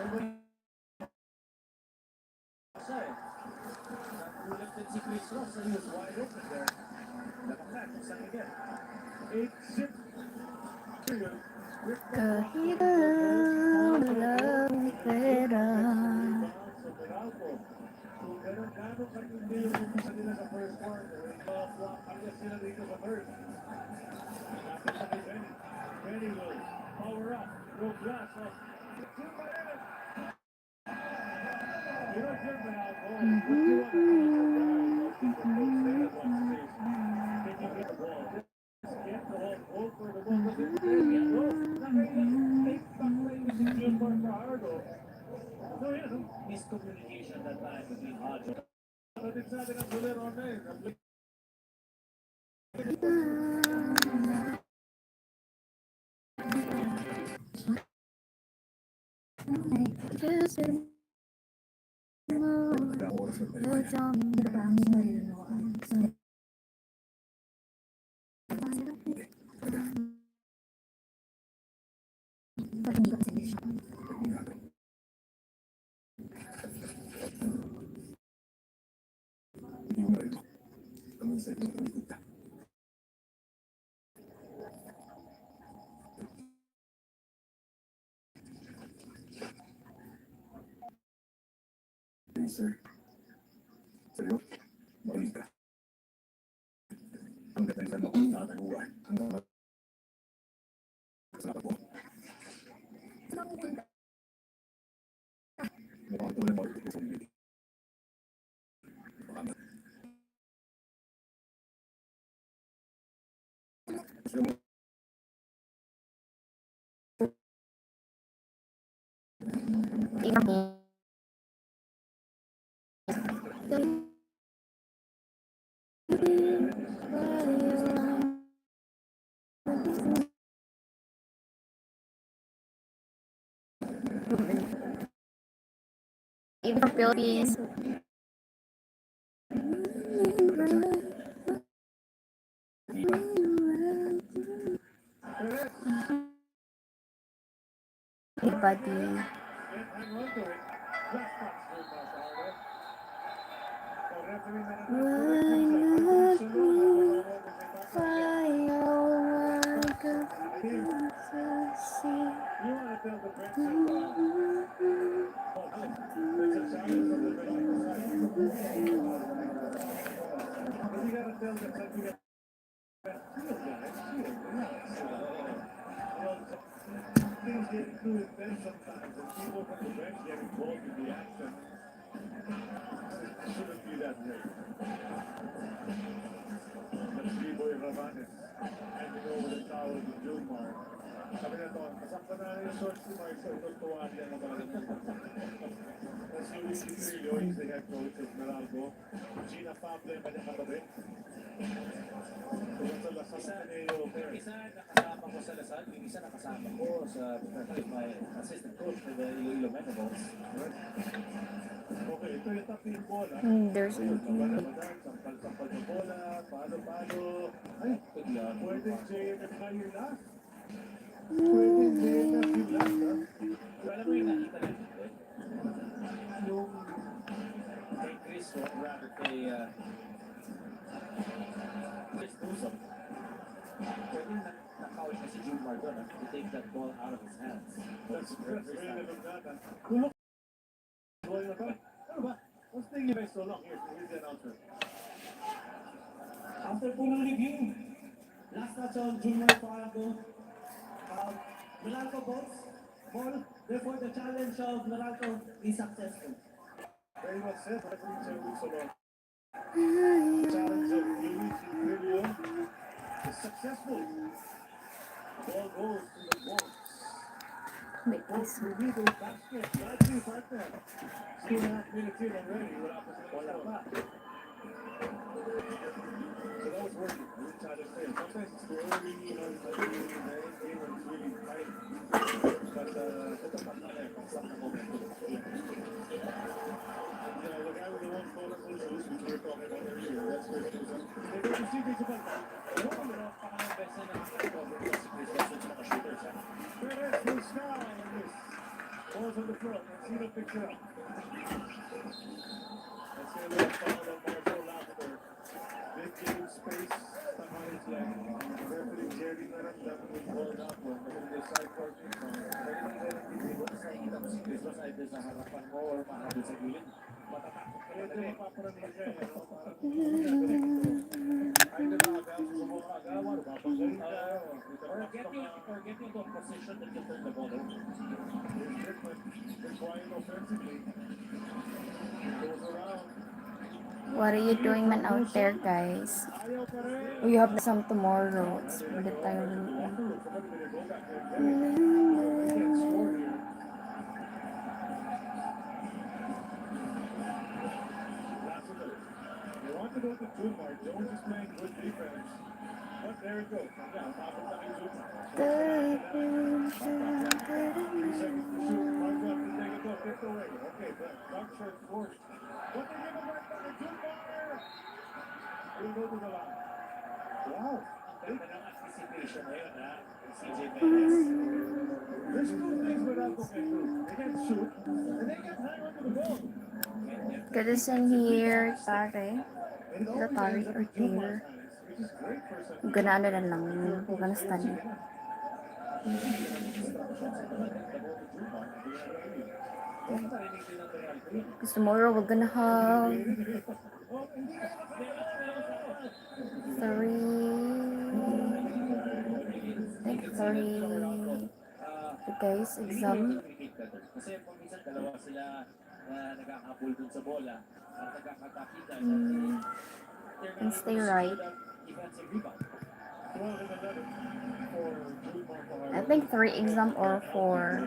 Ulit si Chris Ross and he was wide open there. Napaklat, isang again. 8-6. Kahilang walang pera. Kung gano'n katindi yung kanila sa first quarter, agad sila dito sa third. Nakapit sa kay Benny. Benny will power up. Go glass off. You're good, Manalco. What do you want to do? Keep the coach there at one stage. Can you get the ball? Just get the ball. Hold for the ball. Kasi there you go. Take back play si Gilmore Fajardo. So yan, miscommunication that time between Hodge. Natin sa atin ang bulero na eh. Sir. Seryo? Marinig ka. Ang ganda mo kung nakataguan. Hanggang masalapat mo. Mukhang tuloy mo ito sa hindi. Even Philippines. Everybody. Things get fluid then sometimes, and people from the bench get involved in the action. It shouldn't be that way. That's B-Boy Ravanes handing over the towel to Jumar. Sabi na to, kasakta na yung shorts ni Marcel, tutuwaan niya na parang that's Luis Trillo, he's the head coach of Meralco. Gina Pablo yung kanyang katabi. Isa nakasama ko sa Lasal, yung isa nakasama ko sa my assistant coach for the Iloilo Metabos. Okay, ito yung taping bola. There's Sampal-sampal ng bola, palo-palo. Ay, pwede JNF na yung last. Pwede JNF yung last, ha? Alam mo yung nakita natin, yung kay Chris, rather kay Chris Newsom. Pwede nakawin na si Jumar doon, to take that ball out of his hands. That's really look at that. Kulok. Ano ba? What's taking you guys so long? Here's the announcer. After po ng review, last touch on Junior Fajardo. Meralco balls, ball, therefore the challenge of Meralco is successful. Very well said. Referee Joe Lusolon. The challenge of Luis Trillo is successful. Ball goes to the box. Wait, Box Rubido basket. Likely partner. 2.5 minutes in already. Wala pa sila. Wala pa. So that was working. I didn't try to say. Sometimes it's too early, you know, it's like the game when it's really tight. But ito pa na eh. Stop the moment. You know, the guy with the one colorful shoes, which we were talking about earlier, that's where it was. They go to see Chris Banta. Ano pa meron pa kayong best na nakaka-cover ko si Chris Banta sa mga shooters, ha? Perez will sky and miss. Balls on the floor. See the picture up. Let's say a little foul on Marshall Lavender. Big game space. Somehow it's like carefully Jerry Naran that will hold up when the side courting. This was either sa harapan mo or mahabol sa gilid. Matatakot ka Medyo talaga eh. mapaparami siya, no? Parang ay nila agaw sa mga agawan, babanggain ka. Or get you into a position that you turn the ball over. They're trying offensively. Goes around. What are you doing man out there, guys? Ayaw pa rin. We have some tomorrow. It's really tiring. Locker room, somebody gonna go back there and get it. They can't score here. Lassiter. They want to go to Jumar. Jones is playing good defense. But there it goes. Yeah, umabot na kay Jumar. 3 seconds to shoot. Mark up to take it off. Get away. Okay, but dark shirt forced. What they give him right back to Jumar. He'll go to the line. Wow. Ang ganda ng anticipation ngayon ha. CJ Perez. There's two things Meralco can do. They can shoot, and they can hang on to the ball. Goodison here, Tare. And it The always Tari ends up or in Jumar's Taylor. hands, which is great for some Gonna ano na lang. Gonna stand. Because tomorrow we're gonna have 3 guys exam. Kasi kung minsan dalawa sila na nagkakabol dun sa bola at nagkakatakitan. And stay right. Defensive rebound. 12 and 11 for Jumar Fajardo. I think 3 exam or 4.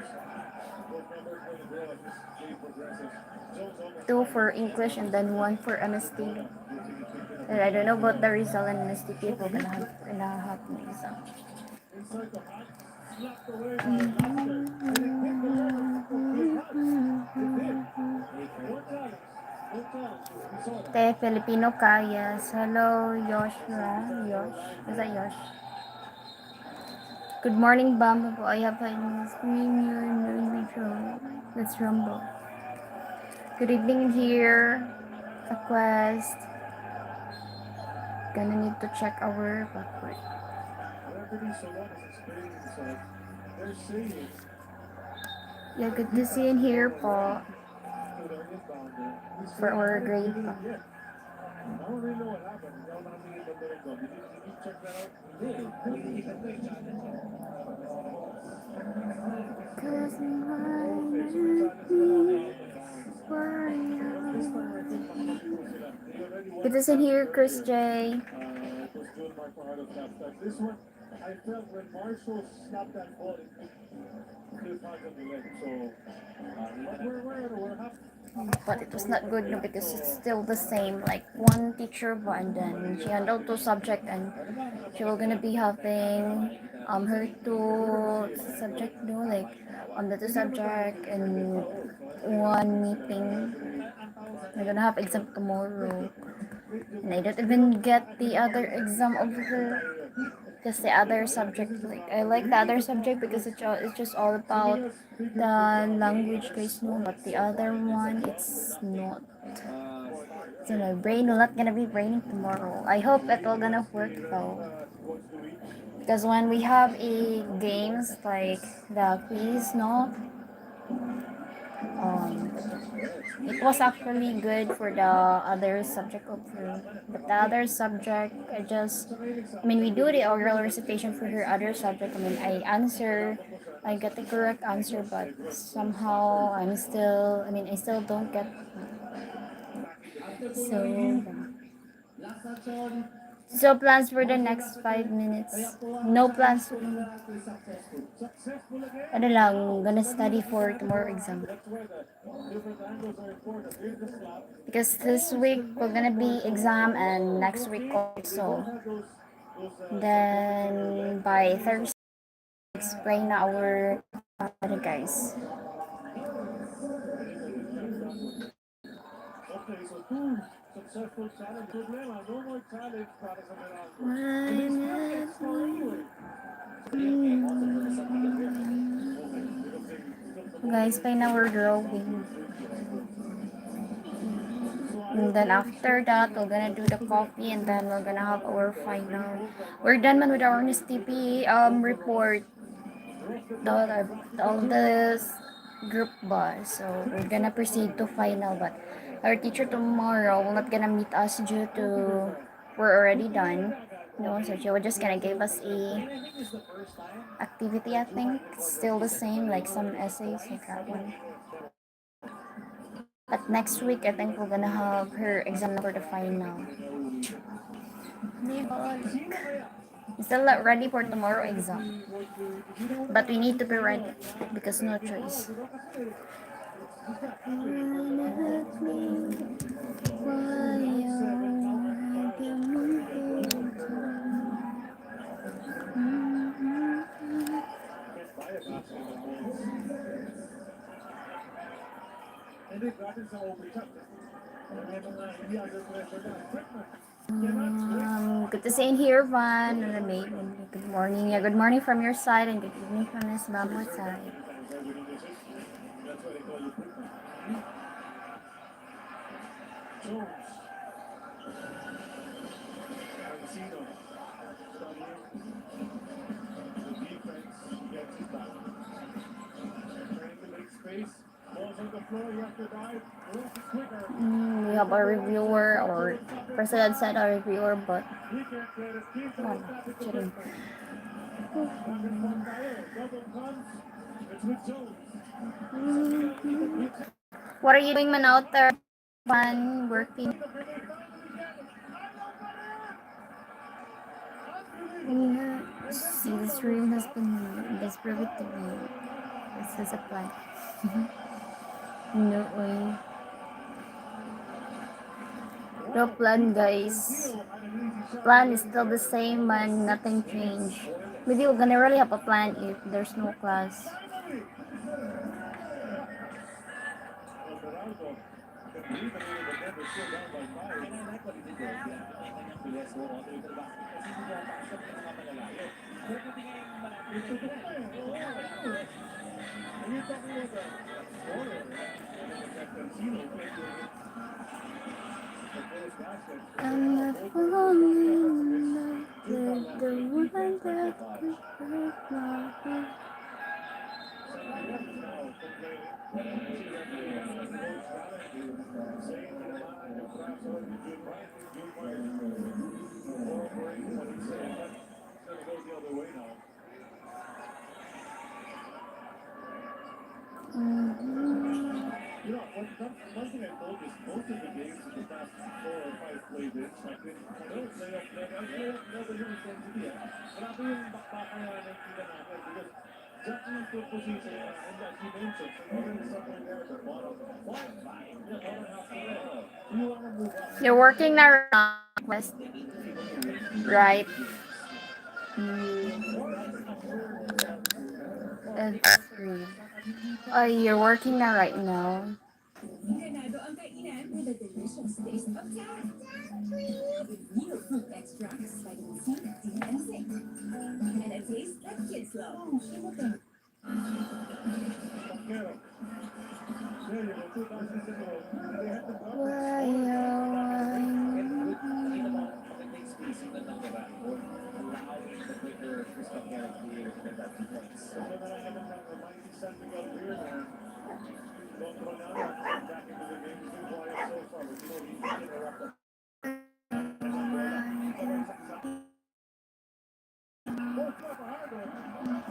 Those numbers going to grow as this game progresses. Jones almost 2 for English and then 1 for MST. And I don't know about the result in MST people gonna have an exam. inside the hot, slapped away by Lassiter. And it hit the ball for good touch. It did. No challenge. No challenge. We saw that. Te Filipino Kayas. Hello, Yoshua. Yosh. Is that Yosh? Good morning, Bamba. I have a screen here in the show. Let's rumble. Good evening here. A quest. Gonna need to check our backward. Whenever someone is explaining himself, they're saying Yeah, good to see you here po. to their inbounder, he's For our very grade good pa. yet. I don't really know what happened. Hindi ako nakatingin ba rin ko. Did you check that out? Hindi ka to yung challenge. Cause Okay, so may challenge na lang out of bounds. This time I think makakapito sila. They already won Good to see you here, Chris J. it was Jumar Fajardo last time. This one, I felt when Marshall slapped that ball, it clear pass on the leg. So, but we're happy. But it was not good no, because it's still the same. Like one teacher, but and then she handled 2 subject, and she will gonna be having her 2 subject, no, like the 2 subject and 1 meeting. We're gonna have exam tomorrow, and I don't even get the other exam of her. Just the other subject, like I like the other subject because it's just all about the language, guys, no, but the other one it's not. So my brain will not gonna be braining tomorrow. I hope it will gonna work though, because when we have a games like the quiz, no, it was actually good for the other subject of her, but the other subject I mean we do the oral recitation for her other subject. I mean I get the correct answer, but somehow I still don't get. So plans for the next 5 minutes, no plans. Successful again. Ano lang, gonna study for tomorrow exam. That's why the different angles are important. Here's the slap. Because this week we're gonna be exam and next week also. Have those Then by Thursday, explain our guys. okay, so 2 successful challenge. Problema, no more challenge para sa Meralco. And they still get score anyway. Okay, because they still the Guys, by now we're drawing. And then after that, we're gonna do the coffee and then we're gonna have our final. We're done man with our NSTP report. All this group ba. So we're gonna proceed to final, but our teacher tomorrow will not gonna meet us due to we're already done. No, so she was just gonna give us a activity. I think still the same, like some essays like that one. But next week, I think we're gonna have her exam for the final. Still not ready for tomorrow exam, but we need to be ready because no choice. Hindi, gratis sa overshot. Hindi under pressure na. Good to see you here, Van. Good morning. Yeah, good morning from your side and good evening from Miss Bamboo side. That's why they call you quickman. Jones. Mancino. Studying. The defense gets it back. Trying to make space. Balls on the floor. You have to dive. A little bit quicker. We have a reviewer, or President said a reviewer, but He can't clear it. Keep wala, it. kidding. Double comes. It's with Jones. What are you doing, man, out there? Van, working. See, this room has been desperate to be. This is a plan. No way. No plan, guys. Plan is still the same, man. Nothing changed. Maybe we're gonna really have a plan if there's no class. I'm not falling in love with the woman that could break my heart. You know, one thing I noticed, most of the games in the past 4 or 5 play-ins, like in playoff level yung intensity, grabe yung bakbakan na nakikita natin because Jack yung good position, and as you mentioned, already somewhere there at the bottom, 1-5, bottom half the level. You want to move up. You're working now, West, right? It's 3. Oh, you're working now right now. Ganado ang kainan with a delicious taste of carrot. With new fruit extracts, vitamin C, D, and zinc. And a taste that kids love. There you go, 2,000 ago. They had the ball. Magandang spacing na natira. Allowing the quicker Crystal Carrot to be able to get that 2 points. So na lang naman ng mighty San Miguel here na Contronada back into the game. He's been quiet so far, but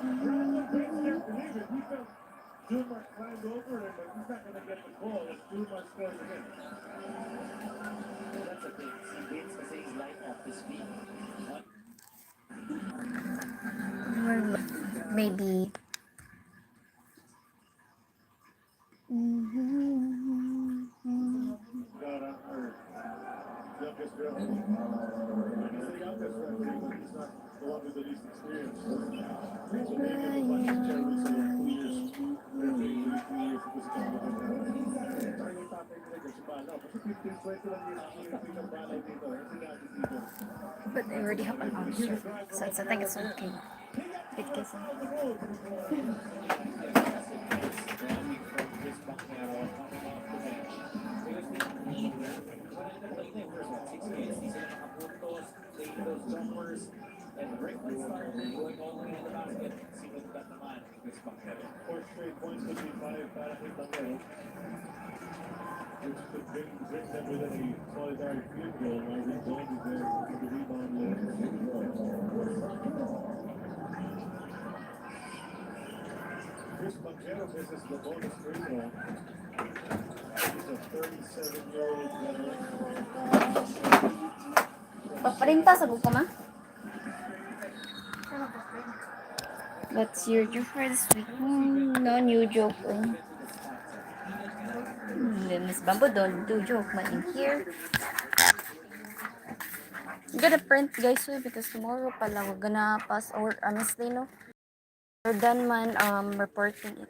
you know, he's been interrupted. Dumar climbed over him, but he's not going to get the ball if Dumar scores again. That's a big Bates kasi he's light off his feet. Maybe. Gara, our youngest girl. He's the youngest referee, but he's not the one with the least experience. So maybe the one who's chairman sa 2 years. Referee, 3 years because he's not the Tsaka yung tatay nila kasi balaw. Kasi 15-20 lang yung experience ng balaw dito. Kasi dati dito. But I already have an answer, so I think it's okay. Good kissing. jumpers, and the break might start going only in the basket. Sinulat naman ni Chris Pangero. 4 straight points would be 5 para kay Pangero, which could bring them within a solitary field goal. Marvin Jones is there for the rebound with 6 points. Chris Pangero misses the bonus free throw. He's a 37-year-old veteran. Paparinta sa ko ma? That's your joke for this week. No new joke. Miss Bamboo don't do joke man in here. I'm gonna print guys because tomorrow pala we're gonna pass or honestly no. We're done man reporting it.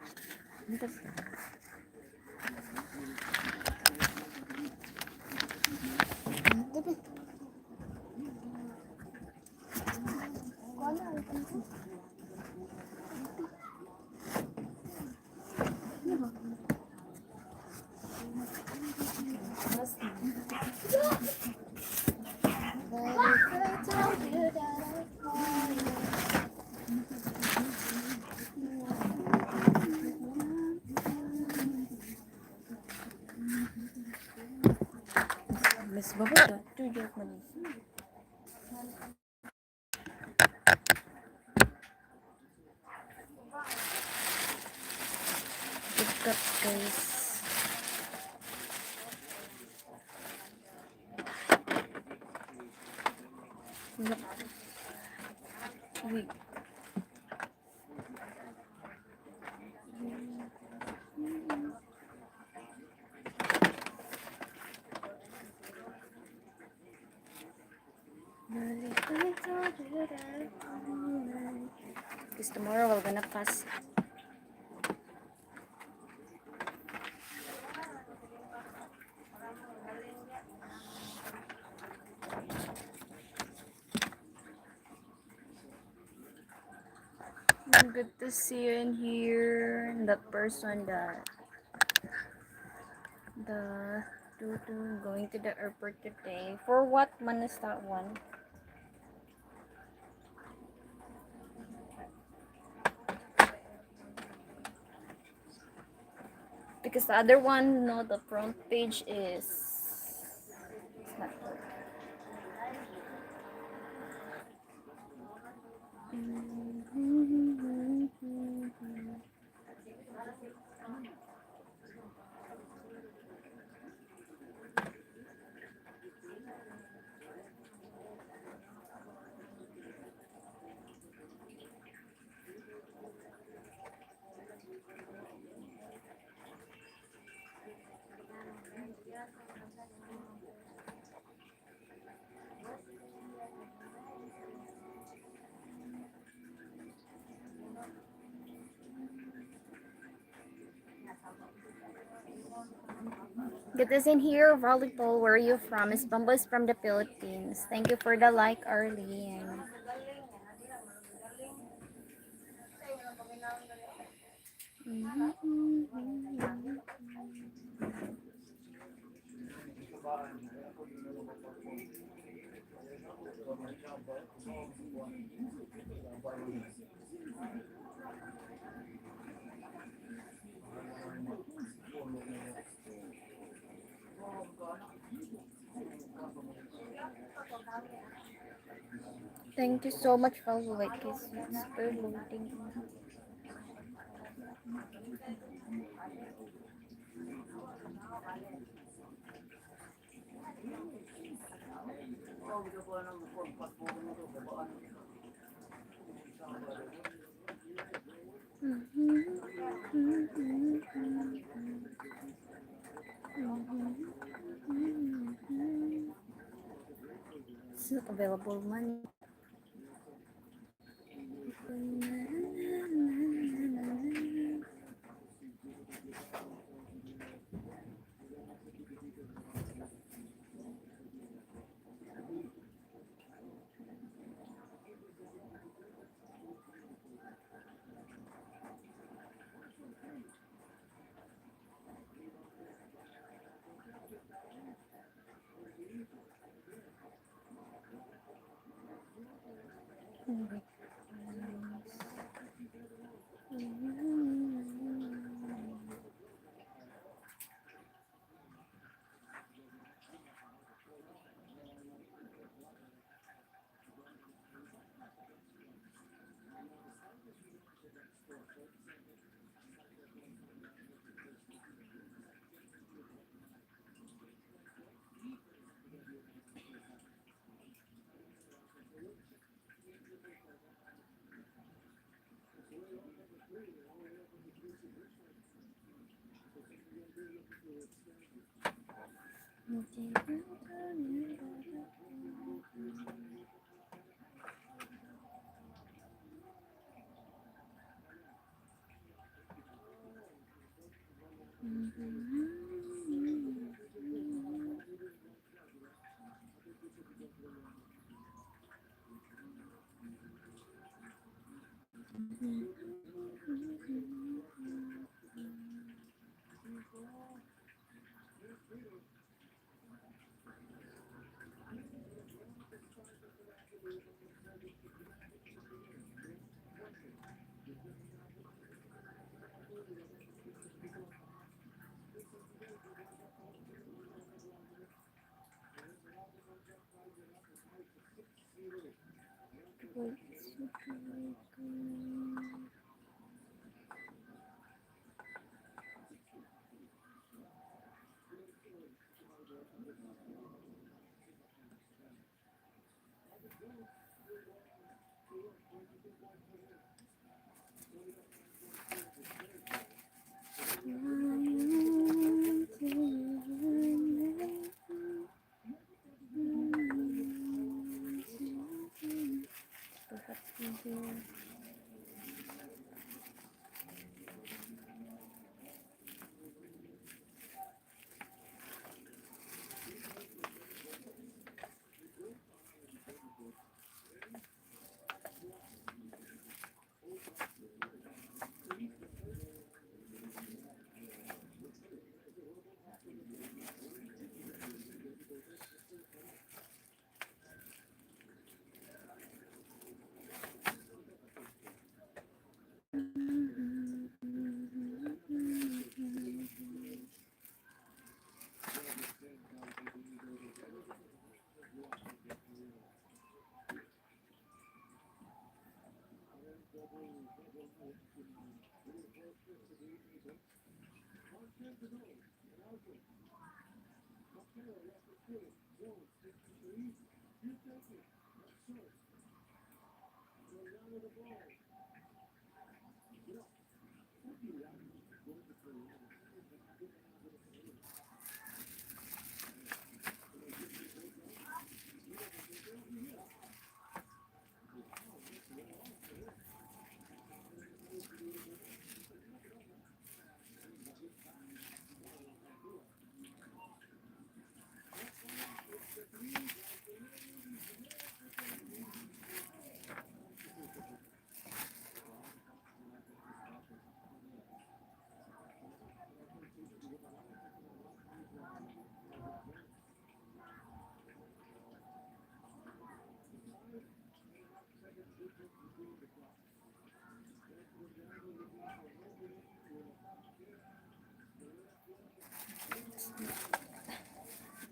Miss Babo don't do joke man. Pick up guys. Look. Wait. Because tomorrow we're gonna pass. Good to see you in here. That person that going to the airport today. For what man is that one? Because the other one, no, the front page is it's not good. Good is in here, volleyball. Where are you from? Miss Bumbo is from the Philippines. Thank you for the like, Arlene. Thank you so much for the like. It's super loading. It's not available money.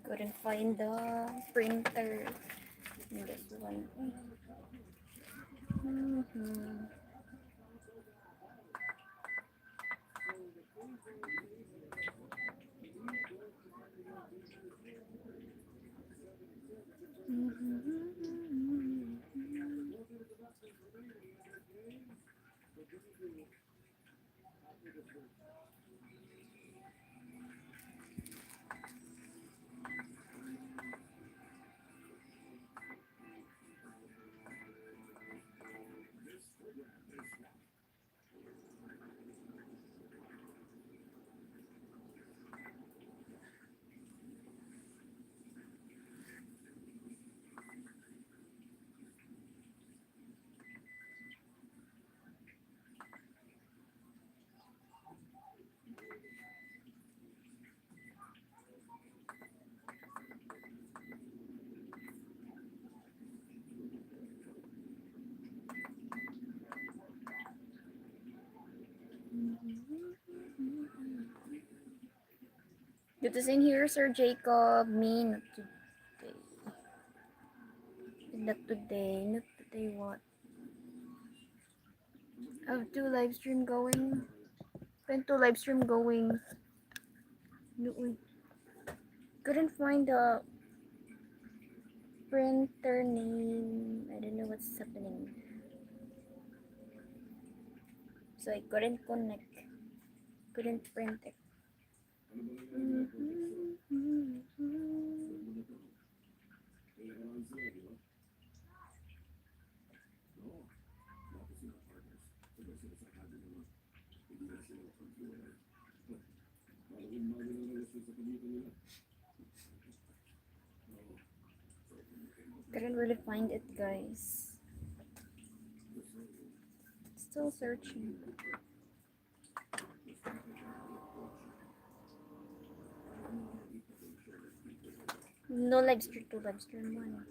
Couldn't find the printer in this one. Dito in here, Sir Jacob. Me, not today. Not today. Not today what? I have two live stream going. When two live stream going. No, couldn't find the printer name. I don't know what's happening. So I couldn't connect. Couldn't print it. Couldn't really find it, guys. Still searching. No live stream, two live stream one.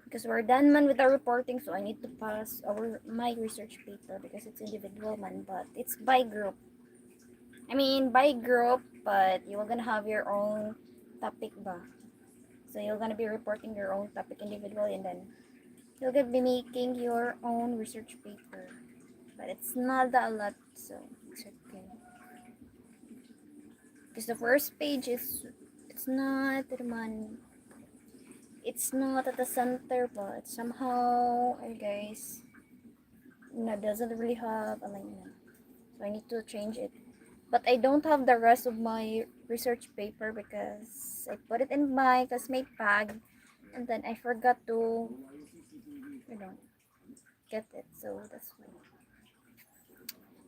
Because we're done man with our reporting, so I need to pass my research paper because it's individual man, but it's by group. I mean by group, but you're gonna have your own topic ba. So you're gonna be reporting your own topic individually, and then you're gonna be making your own research paper. But it's not that a lot, so it's okay. Because the first page is it's not naman it's not at the center, but somehow I guess doesn't really have alignment, so I need to change it. But I don't have the rest of my research paper because I put it in my classmate bag and then I forgot to get it, so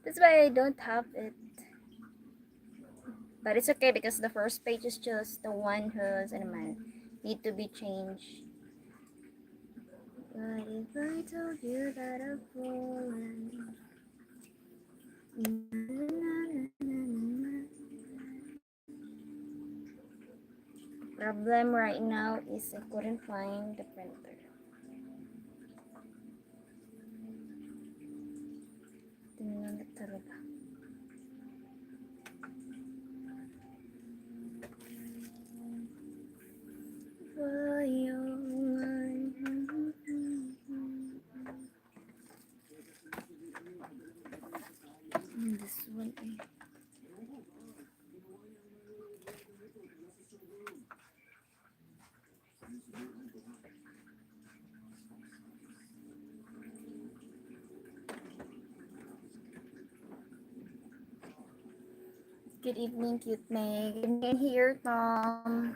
that's why I don't have it. But it's okay because the first page is just the one who's need to be changed. What if I told you that I've fallen? Problem right now is I couldn't find the printer. Tingnan na talaga. This one. Good evening, cute Meg. Good evening here, Tom.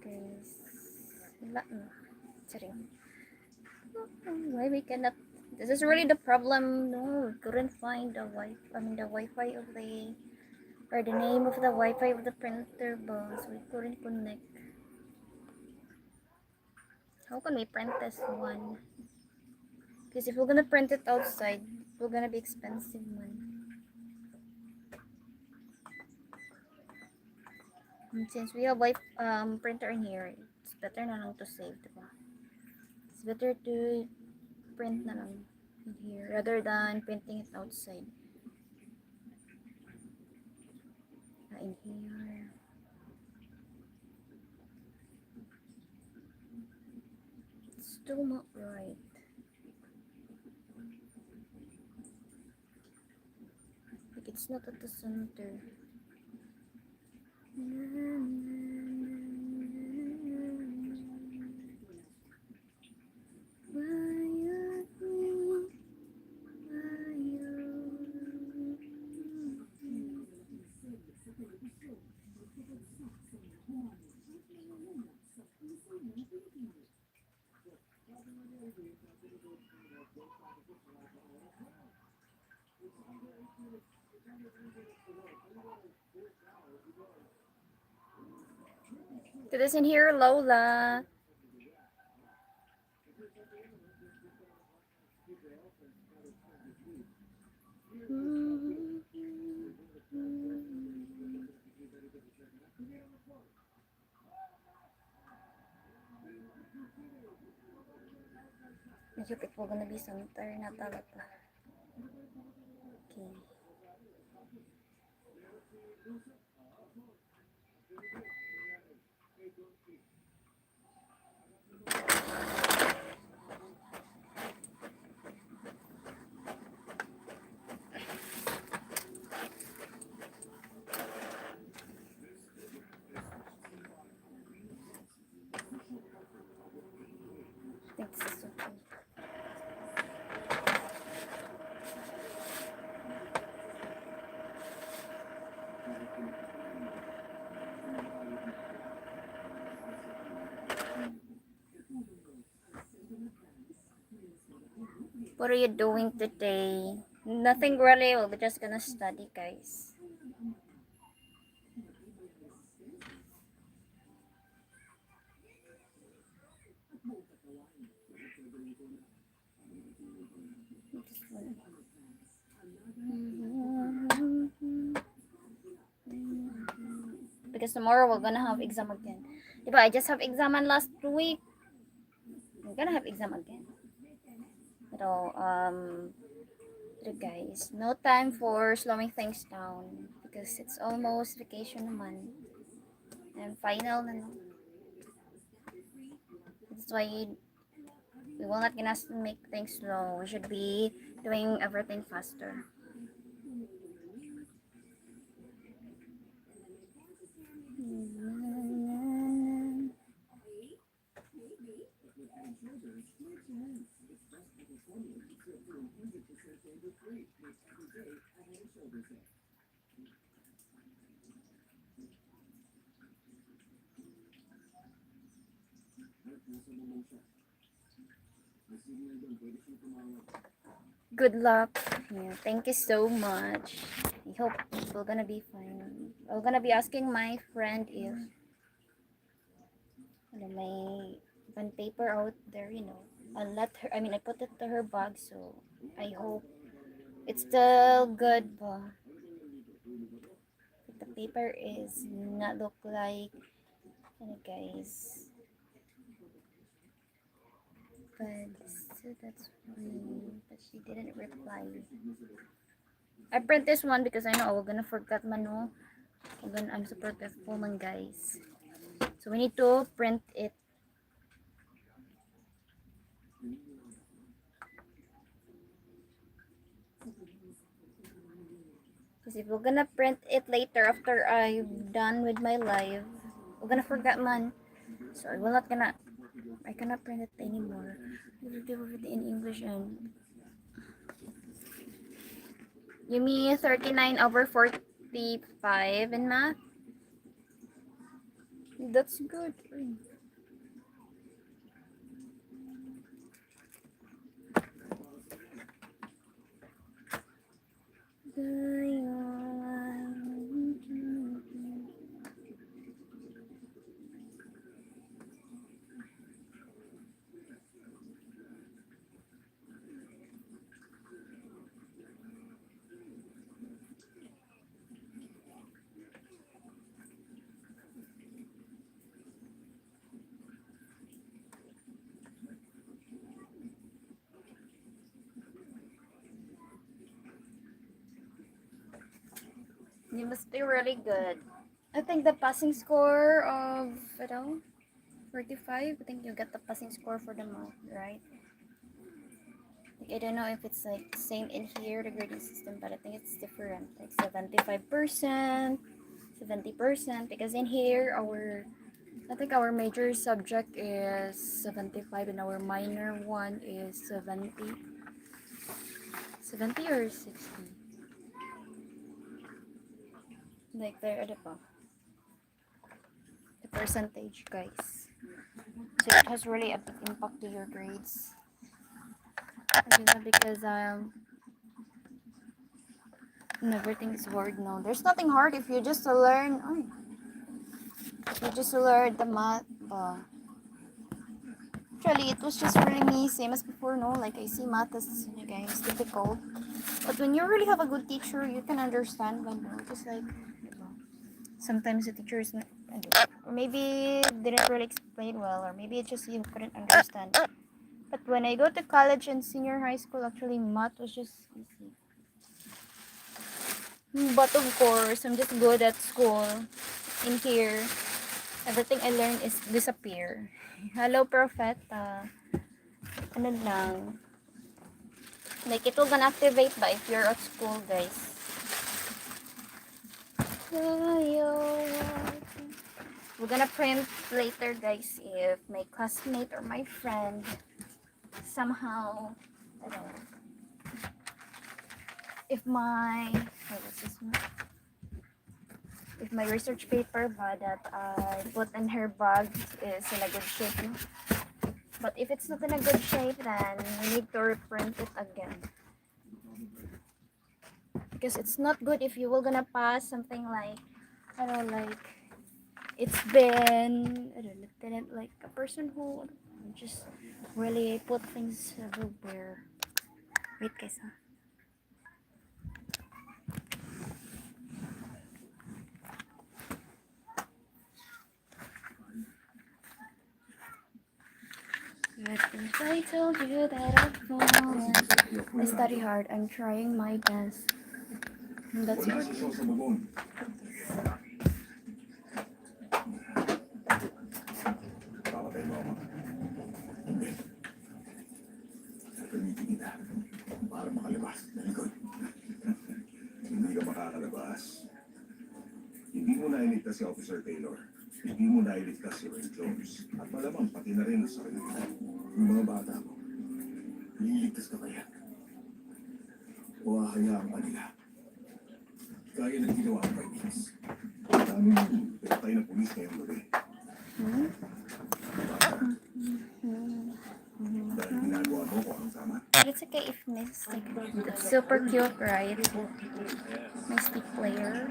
Guys. Wala na. Sorry. Why we cannot? This is really the problem. No, we couldn't find the the Wi-Fi of the or the name of the Wi-Fi of the printer, boss. We couldn't connect. How can we print this one? Because if we're gonna print it outside, we're gonna be expensive one. And since we have printer in here, it's better na lang to save, diba? It's better to print na lang in here rather than printing it outside. In here. It's still not right. Like it's not at the center. It is in here, Lola. I hope it will gonna be center na talaga. Okay. I think this is okay. What are you doing today? Nothing really. We're just gonna study, guys. This one. Because tomorrow we're gonna have exam again. Diba, I just have exam last week. I'm gonna have exam again. Pero, guys, no time for slowing things down because it's almost vacation naman. And final na no. That's why we will not gonna make things slow. We should be doing everything faster. Good luck. Yeah, thank you so much. I hope we're gonna be fine. I'm gonna be asking my friend if may pen paper out there, I let her, I put it to her bag, so I hope it's still good, but the paper is not look like, guys. But so that's funny, but she didn't reply. I print this one because I know we're gonna forget man, no? I'm super careful man, guys. So we need to print it. Because if we're gonna print it later after I'm done with my live, we're gonna forget man. So I cannot print it anymore. We will do it in English and you mean 39 over 45 in math? That's good. You must be really good. I think the passing score of 45. I think you get the passing score for the month, right? Like, I don't know if it's like same in here the grading system, but I think it's different. Like 75%, 70%. Because in here I think our major subject is 75 and our minor one is 70. 70 or 60. Like there, the percentage, guys. So it has really a big impact to your grades. Because everything is hard now. There's nothing hard if you just learn. If you just learn the math. Actually, it was just really me, same as before, no? Like I see math as guys difficult, but when you really have a good teacher, you can understand. But no, just like sometimes the teacher is Or maybe didn't really explain well, or maybe it's just you couldn't understand. But when I go to college and senior high school, actually math was just easy. But of course, I'm just good at school. In here, everything I learn is disappear. Hello, Profeta. Ano lang. Like, it will gonna activate ba if you're at school, guys. We're gonna print later, guys, if my classmate or my friend somehow, I don't know, if my, what's this one? If my research paper ba that I put in her bag is in a good shape, no? But if it's not in a good shape, then we need to reprint it again. Because it's not good if you were gonna pass something like, I don't know, like, it's been, I don't know, didn't like a person who just really put things everywhere. Wait, guys, huh? But if I told you that I've fallen, I study hard, I'm trying my best. And that's Wala good. si Shaw sa bubong. Papatay mo ako. Hindi. Gamitin kita para makalabas na likod. Hindi ka makakalabas. Hindi mo nailigtas si Officer Taylor. Hindi mo nailigtas si Ray Jones. At malamang pati na rin ang sarili mo. Yung mga bata mo. Liligtas ka kaya? O hahayaan ka nila? Kaya na ginawa ko kay Vince. Daming pinatay ng pulis ngayong gabi. Dahil ginagawa mo ko ang tama. But it's okay if miss, like, it's super cute, right? My stick player.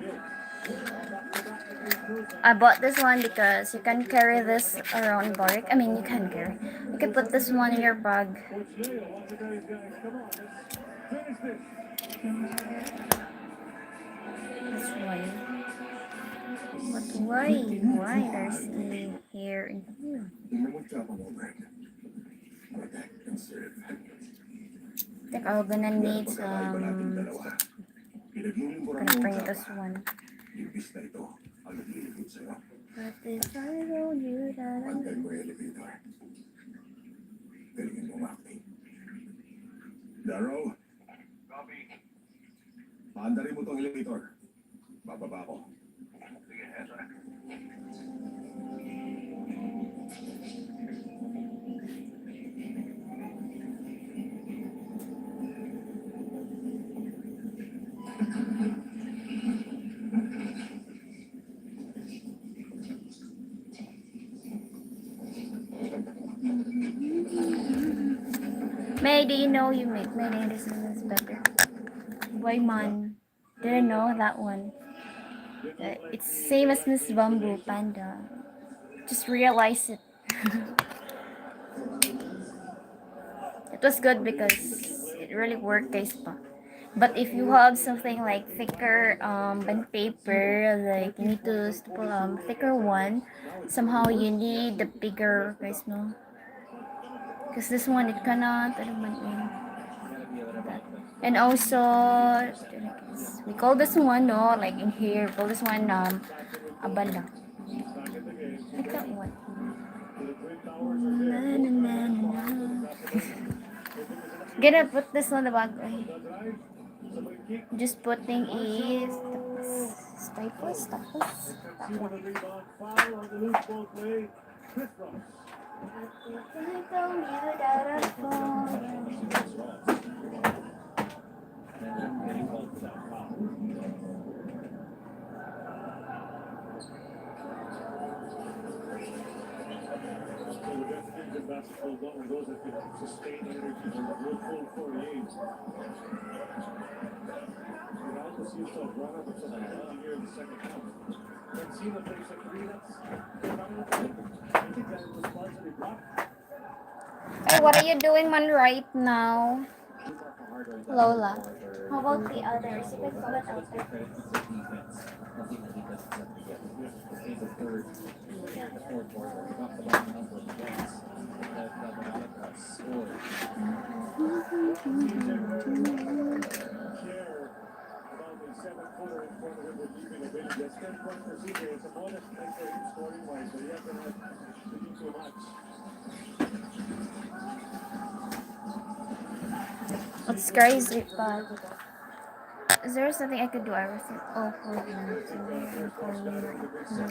I bought this one because you can carry this around Boric. I mean, you can carry. You can put this one in your bag. That's why. But why? Why there's a hair in here? Tingnan mo siya ako mo, Brad. Protect and serve. I think I'm gonna need Pagkakaiba nating some. dalawa. Pinaglilingkuran Gonna mo bring ang this tama. one. Ibis na ito ang naglilingkod sa'yo. But if I told you that I Pantay mo yung elevator. Galingin mo ang acting. Darrow? Copy. Paandarin mo tong elevator. Bababa ko. Sige, Ezra. May, do you know you make my name is better? Why man? Didn't know that one. It's same as Miss Bamboo Panda. Just realize it. It was good because it really worked, guys. But if you have something like thicker bond paper, like you need to staple thicker one, somehow you need the bigger, guys, no? Because this one it cannot. I don't know. And also, we call this one, no, like in here, we call this one abala. Like that one. Na, na, na, na, na. Gonna put this on the bag. Just putting is staples. That one. Getting called for that foul. So the best things in basketball done are those that can sustain energy for the full 48. You can also see yourself run up with some energy here in the second half. Then see the place like Greenups. I think that was largely blocked. Hey, what are you doing, man, right now? Lola. How about the others? If I But forgot also, out let's give there. credit to the defense. Nothing the defense is up to get. In the third, in the fourth quarter, we talked about the number of points that Veronica scored. Care about the 7-footer in front of him with leaping ability. That's 10 points for CJ. It's a modest night for him scoring wise, but he hasn't had to do too much. It's crazy, but is there something I could do? Everything. Oh, for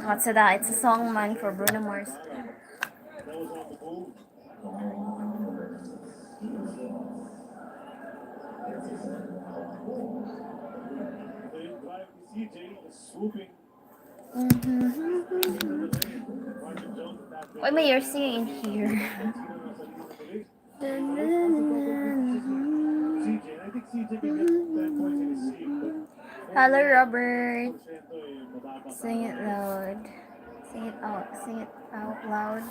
what's that? It's a song man for Bruno Mars. That was on the move. They drive to CJ, is swooping into the lane. Marvin Jones is not What may you're singing here? CJ, and I think CJ can get 10 points in his sleeve, but Hello, Robert. 40% mababa Sing it loud. Sing it out. Sing it out loud.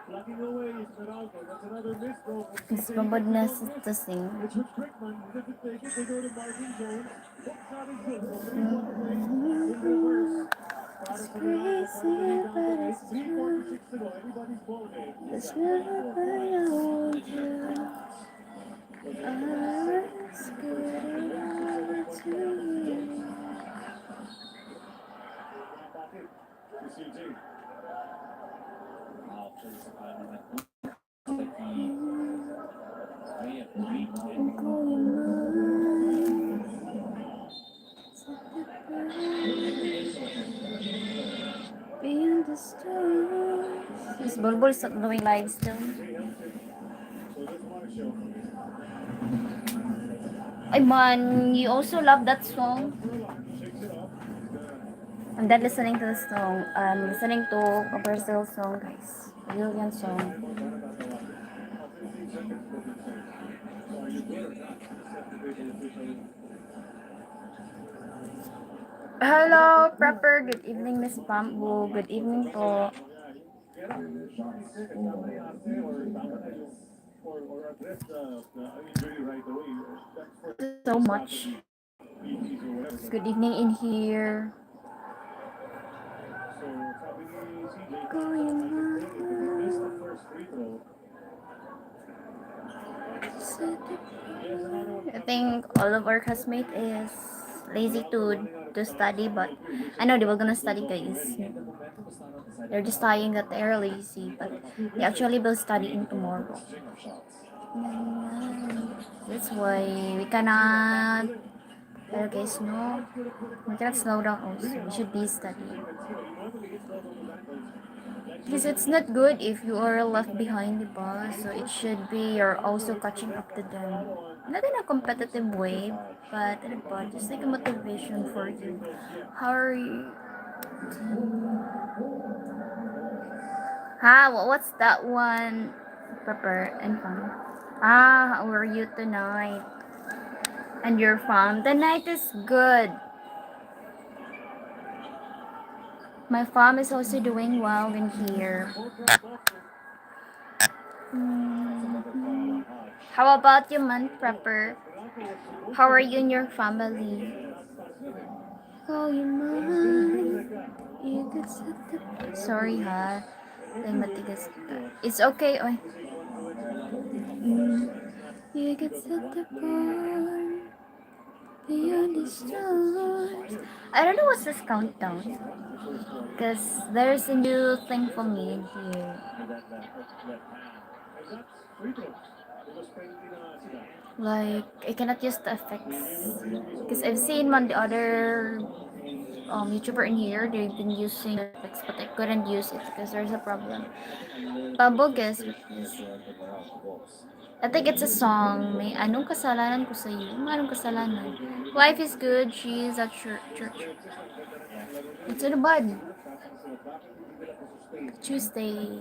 Plucking away is Meralco. That's another miss throw from It's CJ. pabodnas to sing. It's with Crickman. He doesn't take it. They go to Marvin Jones. Hook shot is good. So 3-point play in reverse. Para sa Meralco. Part of the rebound tonight. 3:46 to go. Everybody's ball game. It's never what I want to. I was good enough to you. Back it to CJ. Wow, there's a kind of like the way of treatment. Beyond the stars. Is Bulbul doing live still? So this Marshall. Ay man, you also love that song? Shakes it off. I'm done listening to the song. Listening to a Brazil song, guys. Brazilian song. 15 seconds. So are you good or not? Subdivision official. Hello, Prepper. Good evening, Miss Bamboo. Good evening po. Get up. Somebody asked him or address the injury right away. That's for So much. PTs or whatever. Good evening in here. So sabi ni CJ, I can take it. If he missed the first free throw, yes, another one. I think all of our classmates is lazy to study, but I know they were gonna study, guys. They're just saying that they're lazy, but they actually will study in tomorrow. That's why we cannot. Pero guys, no, we cannot slow down. Also, we should be studying. Because it's not good if you are left behind the bus, so it should be you're also catching up to them. Not in a competitive way, but just like a motivation for you. How are you? What's that one? Pepper and fun. How are you tonight? And your farm? The night is good. My farm is also doing well in here. How about you, man, Prepper? How are you and your family? Oh, you man. You could set the... Sorry, ha. Ay, matigas ka. It's okay, oy. You could set the bar beyond the stars. I don't know what's this countdown. Because there's a new thing for me in here. Like, I cannot use the effects. Because I've seen on the other YouTuber in here, they've been using the effects, but I couldn't use it because there's a problem. Pabogas with this. I think it's a song. May anong kasalanan ko sa iyo? Anong kasalanan? Life is good. She is at church. It's in the bud. Tuesday.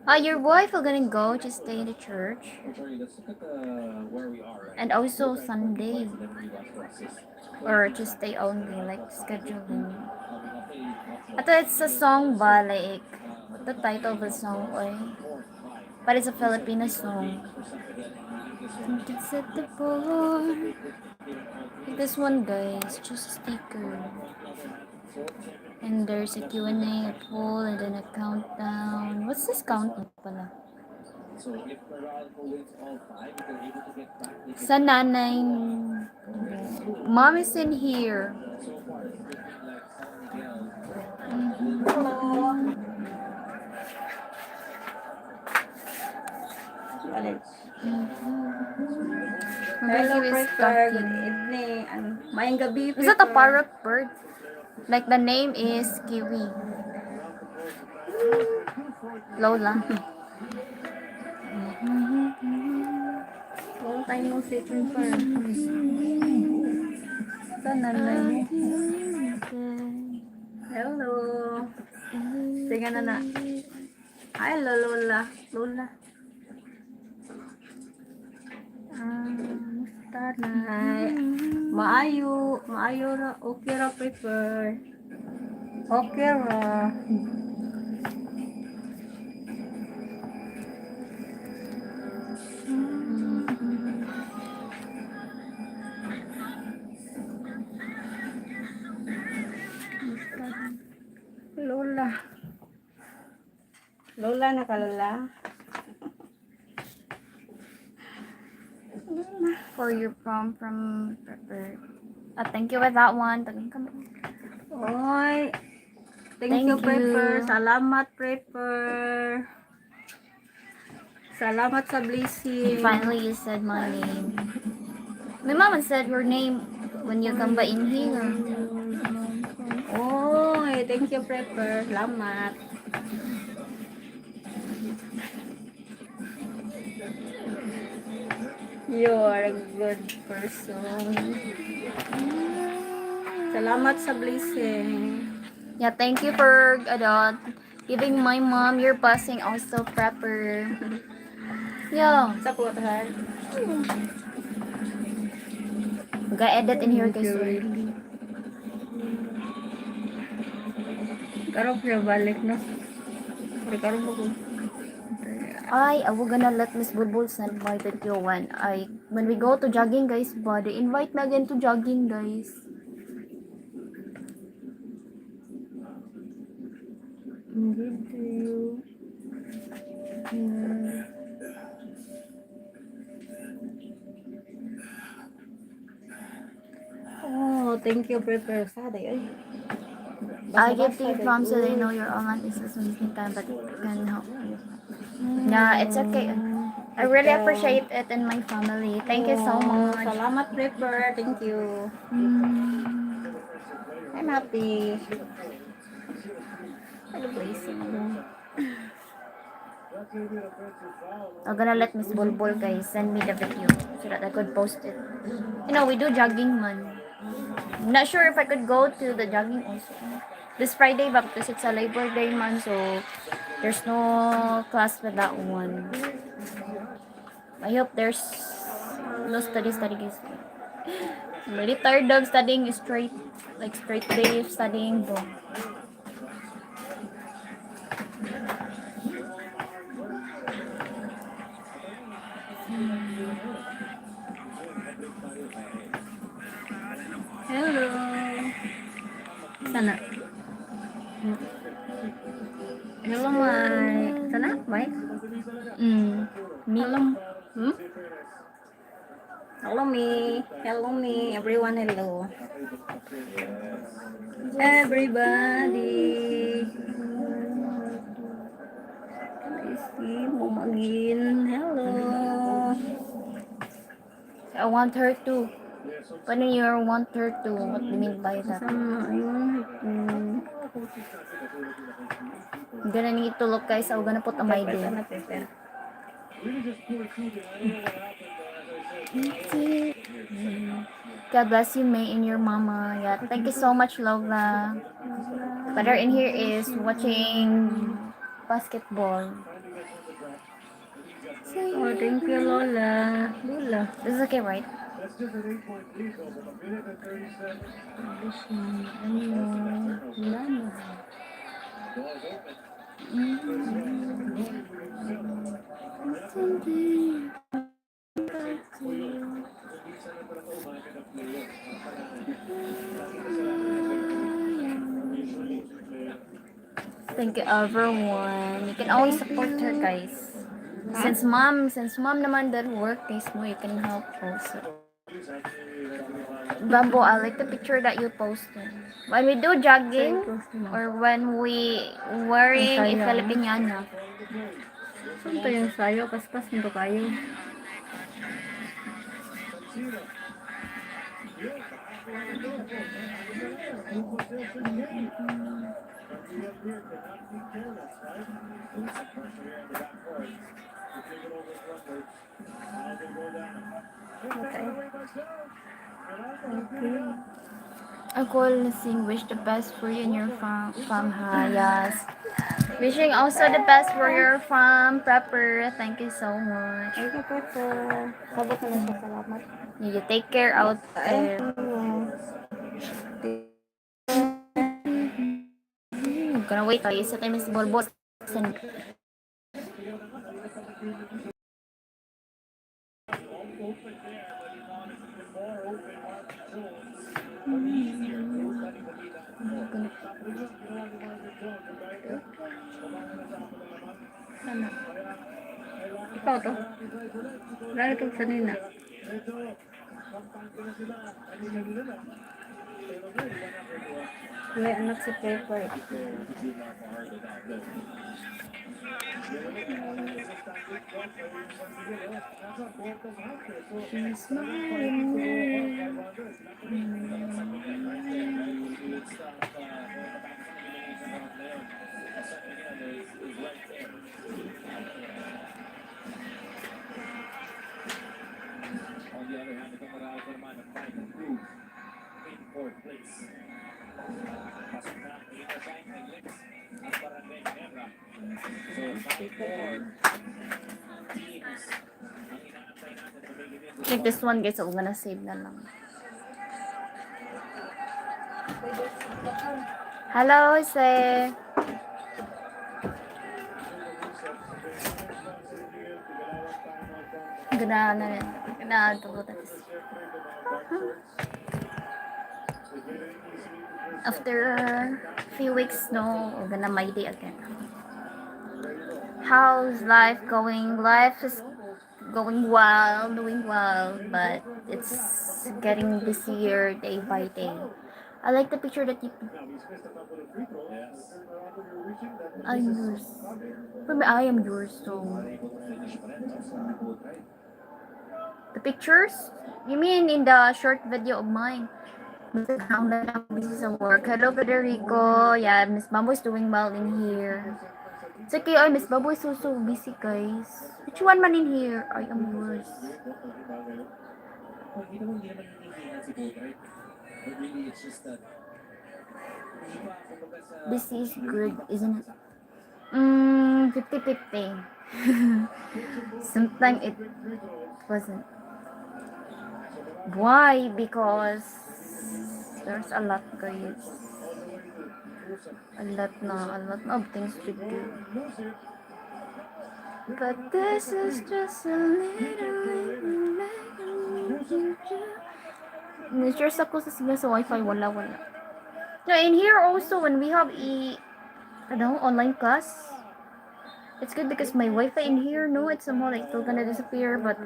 Your wife are gonna go to stay in the church. Let's look at where we are. And also Sunday. Or Tuesday only, like scheduling. I thought it's a song ba, like, what the title of the song, oy? but it's a Filipino song. for some again, this one. Think it's at the bar. This one, guys, just a sticker. And there's a Q&A, a poll, and then a countdown. What's this countdown pala? So if Meralco wins all 5, if they're able to get back, they can Sa nanay. Mom is in here. so far it's looking like San Miguel. Balik. Hello, Hello, Prepper. Good evening. Mayang gabi, Is that a Prepper. parrot bird? Like the name is Kiwi. Lola. Long time no see, Prepper. Saan nanay mo? Hello. Sige na. Hello, Lola. Lola. Musta nay? Maayo ra. Okay ra, Prepper. Okay ra. Lola. Lola nakalala. For your prom from Pepper. Thank you with that one. Oy. Thank Thank you, you. Prepper. Salamat, Prepper. Salamat sa blessing. Finally, you said my name. My mama said your name when you come by in here. Oy, thank you, Prepper. Salamat. You are a good person. Salamat sa blessing. Yeah, thank you for giving my mom your blessing also, Prepper. Yeah, Sa kuwahan. ga-edit in here guys. Karong siya balik, no? Pero karong mo I will gonna let Miss Bulbul send my video when we go to jogging, guys. But invite me again to jogging, guys. Good to you. Oh, thank you, Prepper. Saday, ay. I give tips from so they know your online is wasting time, but it can help you. Yeah, it's okay. I really appreciate it in my family. Thank you so much. Salamat, Prepper. Thank you. I'm happy. Ano blessing mo? I'm gonna let Miss Bulbul guys send me the video so that I could post it. You know, we do jogging man. I'm not sure if I could go to the jogging also this Friday, but because it's a Labor Day man, so there's no class for that one. I hope there's no study guys. I'm really tired of studying straight day of studying, bro. Hello. Sana. Hello, Mai. Sana, Mai? Me. Hello, me. Hello, me. Everyone, hello. Everybody. See mo magin. Hello. I want her to. When you want her to, what do you mean by that? Sama, ayun. I'm gonna need to look guys. I'm gonna put on my day. Sana, Pepe. God bless you, May, and your mama. Yeah, thank you so much, Lola. Better in here is watching basketball. Oh, thank you, Lola. Lola. This is okay, right? That's just an 8-point lead, though, with a minute and 37. Doors open. Something about you. Thank you everyone. You can always support her, guys. Since mom naman that work days mo, you can help also. Bamboo, I like the picture that you posted. When we do jogging or when we wearing a Sayo. Filipiniana. Saan to yung sayo? Paspas mo kayo. Ako sing wish the best for you and your farm hayas. Wishing also the best for your farm prepper. Thank you so much. Ay, kapag po. Sabot na lang siya. Salamat. You take care out there. Gonna wait tayo sa time is Bolbos. Ano? Ikaw to? Lalo to sa nina. May anak si Pepper. She's smiling. On the other hand, itong Real Forman ng fight improve in fourth place. Pasok na ang Inasang ng Lex at Barangay Ginebra. So, fighting for teams ang inaantay natin to make it into Like this one guys, ako gonna save na lang. Hello, Jose. Gana na rin. Gana to after a few weeks, no, we're gonna my day again. How's life going? Life is going well, doing well, but it's getting busier day by day. I like the picture that you. I'm yours. Maybe I am yours, so. The pictures? You mean in the short video of mine? Busy sa work. Hello, Federico. Yeah, Miss Bamboo is doing well in here. It's okay. Miss Bamboo is so busy, guys. Which one man in here? I am yours. Hindi naman hinihingan si Boat, right? But really, it's just that Busy is good, isn't it? 50-50. Sometimes it wasn't. Why? Because there's a lot, guys. A lot of things to do. But this is just a little stress ako sa signal sa wifi. Wala. No, in here also, when we have online class, it's good because my Wi-Fi in here, no, it's somehow like still gonna disappear, but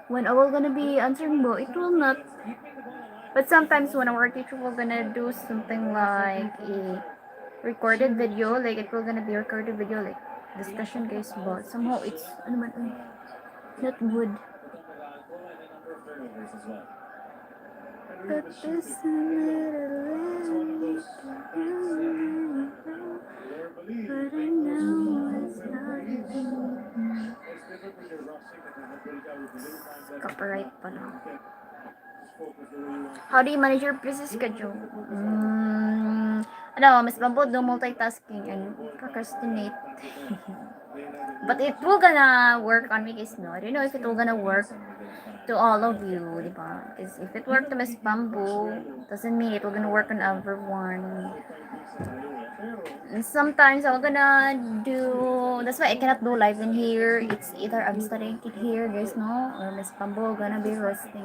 when I will gonna be answering mo, it will not. But sometimes when our teacher will gonna do something like a recorded video, like it will gonna be a recorded video, like discussion guys, but somehow it's not good. But this but I know it's not copyright pa na. How do you manage your busy schedule? Miss Bamboo, do multitasking and procrastinate. But it will gonna work on me, guys, no? I don't know if it will gonna work to all of you, diba? Because if it worked to Miss Bamboo, doesn't mean it will gonna work on everyone. And sometimes I'm gonna do. That's why I cannot do live in here. It's either I'm studying it here, guys, no, or Miss Pambo gonna be resting.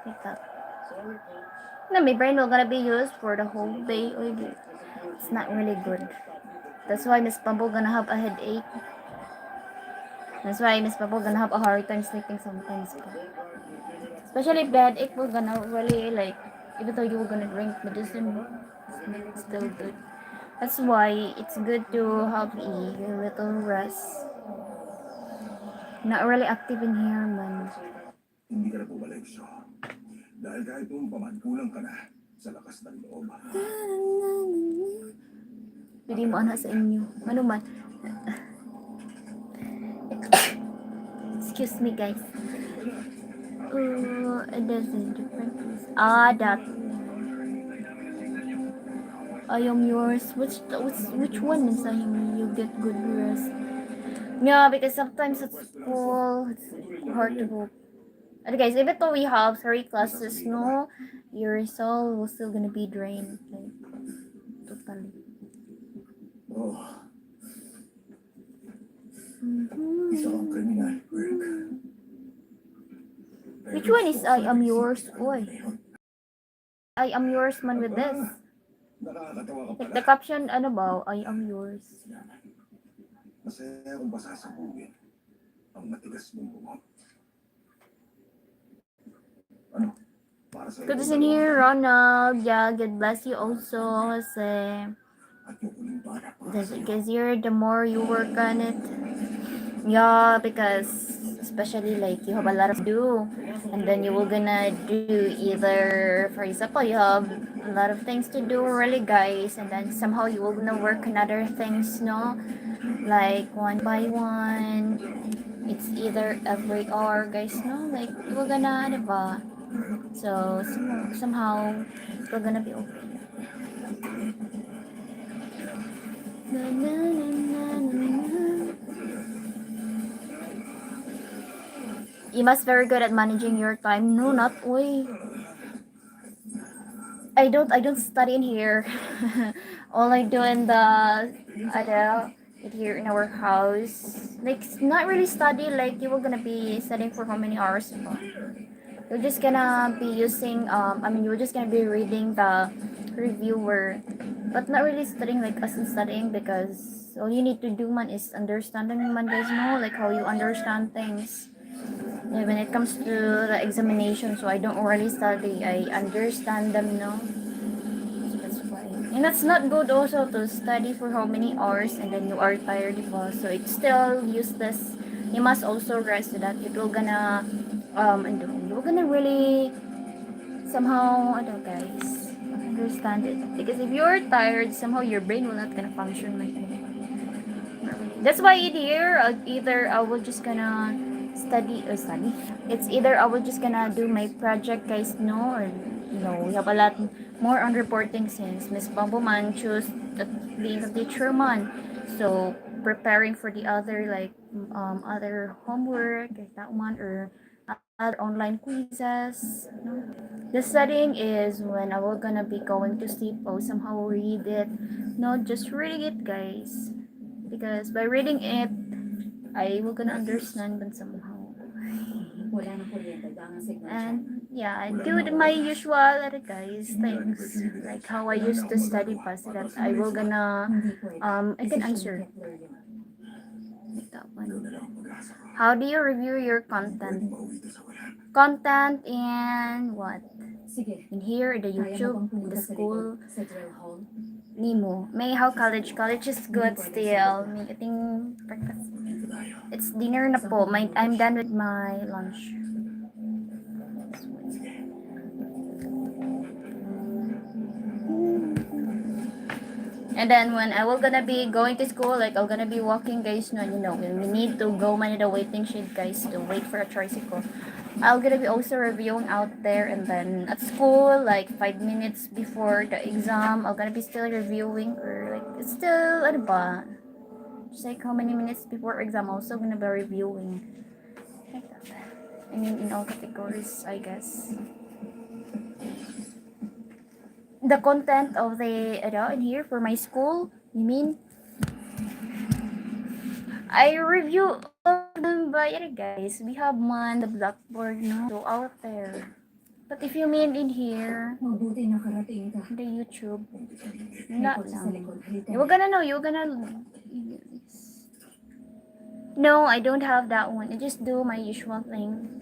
Like that. No, my brain will gonna be used for the whole day. It's not really good. That's why Miss Pambo gonna have a headache. That's why Miss Pambo gonna have a hard time sleeping sometimes. Especially if the headache, we're gonna really like. Even though you're gonna drink medicine, it's still good. That's why it's good to have a little rest. Not really active in here, man. Hindi ka na bumalik, so. Dahil kahit noong paman, kulang ka na sa lakas ng loob. Pwede mo anak sa inyo. Ano man. Excuse me, guys. There's a different place. That. I am yours. Which one is I am? You get good rest. Yeah, because sometimes at school it's hard to go. And guys, even though we have 3 classes, no, your soul will still gonna be drained, like totally. Oh. Isa kang kriminal, Greg. Which one is I am yours? Oy, I am yours man with this. Nakakatawa ka Like pala. the caption, ano ba? I am yours. Masaya kung pasasabuhin ang matigas mong bumang. Ano? Para sa Good to see you here, Ronald. Yeah, God bless you also. Kasi, at yung uling bala para sa'yo. because you're the more you work on it. Yeah, because especially like you have a lot to do, and then you will gonna do either, for example, you have a lot of things to do, really, guys, and then somehow you will gonna work on other things, no, like one by one. It's either every hour, guys, no, like you will gonna, diba? So somehow we're gonna be okay. Na, na, na, na, na, na. You must very good at managing your time. No, not way. I don't study in here. All I do in the here in our house. Like not really study, like you were gonna be studying for how many hours? You're just gonna be using you're just gonna be reading the reviewer. But not really studying like us in studying, because all you need to do man is understanding man, guys, know like how you understand things. Yeah, when it comes to the examination, so I don't really study. I understand them, no? So that's why. And that's not good also to study for how many hours and then you are tired, diba? So it's still useless. You must also rest so that it will gonna you're gonna really somehow guys understand it. Because if you're tired, somehow your brain will not gonna function like that. That's why in here, either I will just gonna study. It's either I will just gonna do my project, guys, no, or no. We have a lot more on reporting since Miss Bamboman chose being a teacher man. So preparing for the other like other homework like that one, or other online quizzes. No? The studying is when I will gonna be going to sleep or somehow read it. No, just reading it, guys. Because by reading it, I will gonna understand them somehow. And yeah, I do my usual guys things like how I used to study past that I will gonna I can answer like that one. How do you review your content? Content in what? In here, in the YouTube, in the school. Nemo. May how college? College is good still. May ating breakfast. It's dinner na po. I'm done with my lunch. And then when I will gonna be going to school, like I'm gonna be walking, guys, no, when we need to go man in the waiting shed, guys, to wait for a tricycle. I'm gonna be also reviewing out there, and then at school, like 5 minutes before the exam, I'm gonna be still reviewing, or like it's still ano ba? Just like how many minutes before exam, also gonna be reviewing. Like that. I mean, in all categories, I guess. the content of the in here for my school. You mean? I review all of them, but guys, we have one the blackboard no so out there. But if you mean in here, Mabuti nakarating ka. the YouTube, May not kotse sa likod. Halika you're na. gonna know. You're gonna. No, I don't have that one. I just do my usual thing.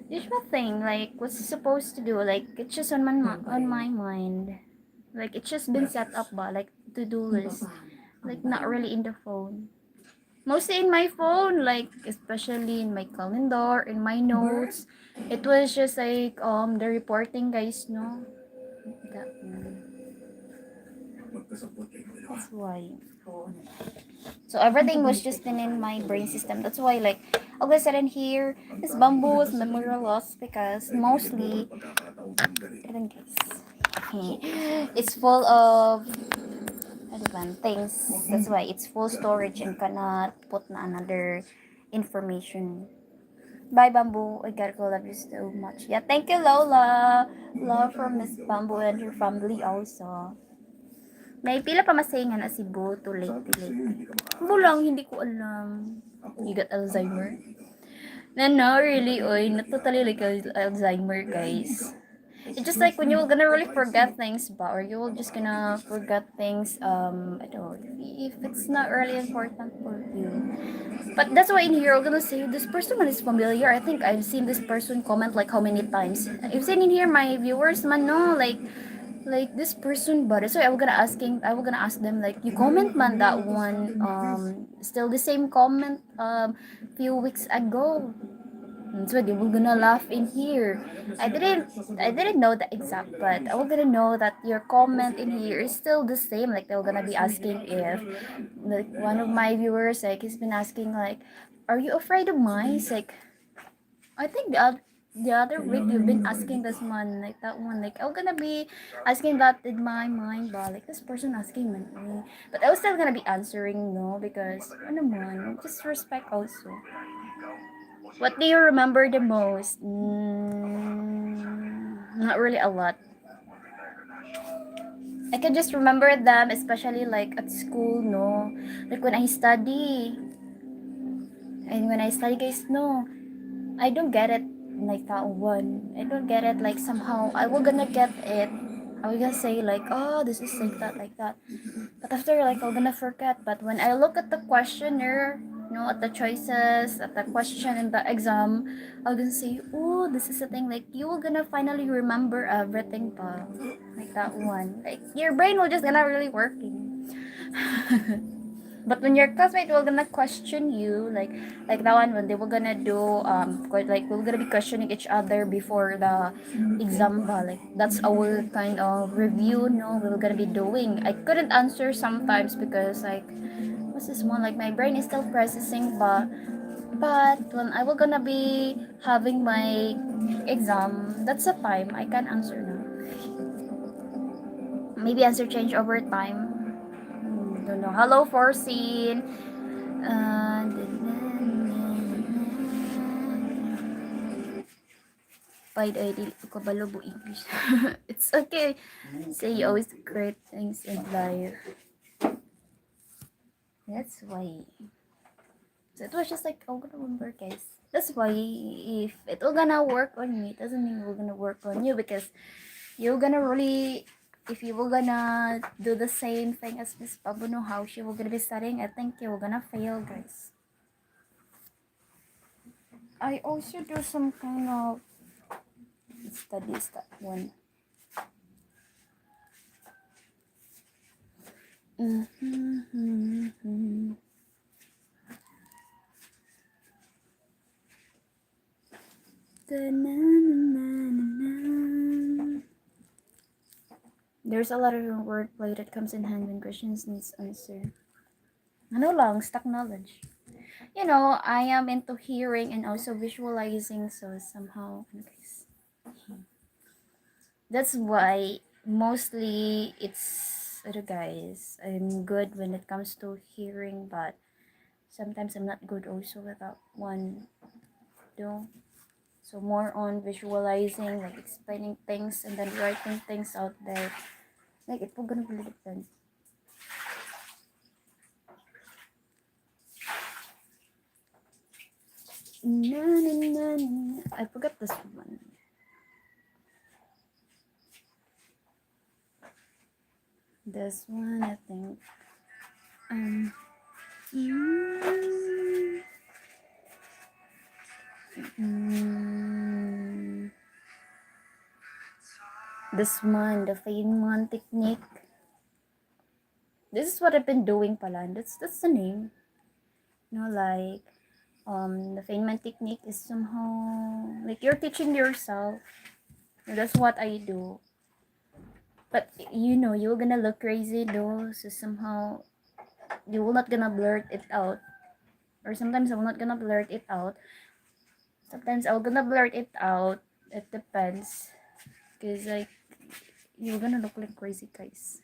Usual thing, like what's it supposed to do? Like it's just on my mind. Like it's just been set up, but like to do list, like not really in the phone. Mostly in my phone, like especially in my calendar, in my notes. It was just like the reporting guys, no. That one. Magkasabot kayo dalawa. That's why. Oo na. So everything was just in my brain system. That's why like all of a sudden here, this bamboo was memory loss because mostly I think it's full of things. That's why it's full storage and cannot put na another information. Bye Bamboo. I gotta go. Love you so much. Yeah, thank you Lola. Love from Miss Bamboo and her family also. May pila pa masayngan na si Bo to late. Bulang, hindi ko alam. You got Alzheimer? No, really, oy, not totally like Alzheimer, guys. It's just like when you're gonna really forget things, but or you're just gonna forget things. I don't know if it's not really important for you. But that's why in here I'm gonna say this person is familiar. I think I've seen this person comment like how many times. I've seen in here my viewers, man, no, like this person, but so I was gonna ask them like you comment man that one still the same comment few weeks ago. And so they were gonna laugh in here. I didn't know the exact, but I was gonna know that your comment in here is still the same. Like they were gonna be asking if like one of my viewers like he's been asking like, are you afraid of mice? Like I think the other week you've been asking this one like that one like I'm gonna be asking that in my mind but like this person asking me but I was still gonna be answering no because ano man just respect also. What do you remember the most? Not really a lot. I can just remember them especially like at school no like when I study and when I study guys no I don't get it like that one. I don't get it like somehow I will gonna get it. I was gonna say like oh this is like that like that. But after like I'm gonna forget. But when I look at the questionnaire, you know, at the choices, at the question in the exam, I'm gonna say, oh this is the thing like you will gonna finally remember everything pa. Like that one. Like your brain will just gonna really working. But when your classmate will gonna question you, like that one when they were gonna do quite like we're gonna be questioning each other before the exam ba, like that's our kind of review no we were gonna be doing. I couldn't answer sometimes because like what's this one like my brain is still processing but when I will gonna be having my exam, that's the time I can answer now. Maybe answer change over time. Don't know. Hello, Foreseen. By the idea, kabalo bo English. It's okay. Say always great things in life. That's why. So it was just like, oh, gonna remember, guys. That's why if it will gonna work on me, it doesn't mean we're gonna work on you because you're gonna really if you were gonna do the same thing as Miss Pabuno, how she will gonna be studying, I think you were gonna fail, guys. I also do some kind of studies that one. There's a lot of wordplay that comes in hand when questions needs answer. Ano lang, stock knowledge. You know, I am into hearing and also visualizing, so somehow, guys. That's why mostly it's, guys, I'm good when it comes to hearing, but sometimes I'm not good also without one. Do So more on visualizing, like explaining things and then writing things out there. Like it will gonna really depend. Na, na, na, na. I forgot this one. This one, I think. Um. mm, this one, the Feynman technique. This is what I've been doing, pala. That's the name. You know, like the Feynman technique is somehow like you're teaching yourself. That's what I do. But you know, you're gonna look crazy though. So somehow you will not gonna blurt it out. Or sometimes I'm not gonna blurt it out. Sometimes I'm gonna blurt it out. It depends. Cause like you're gonna look like crazy guys.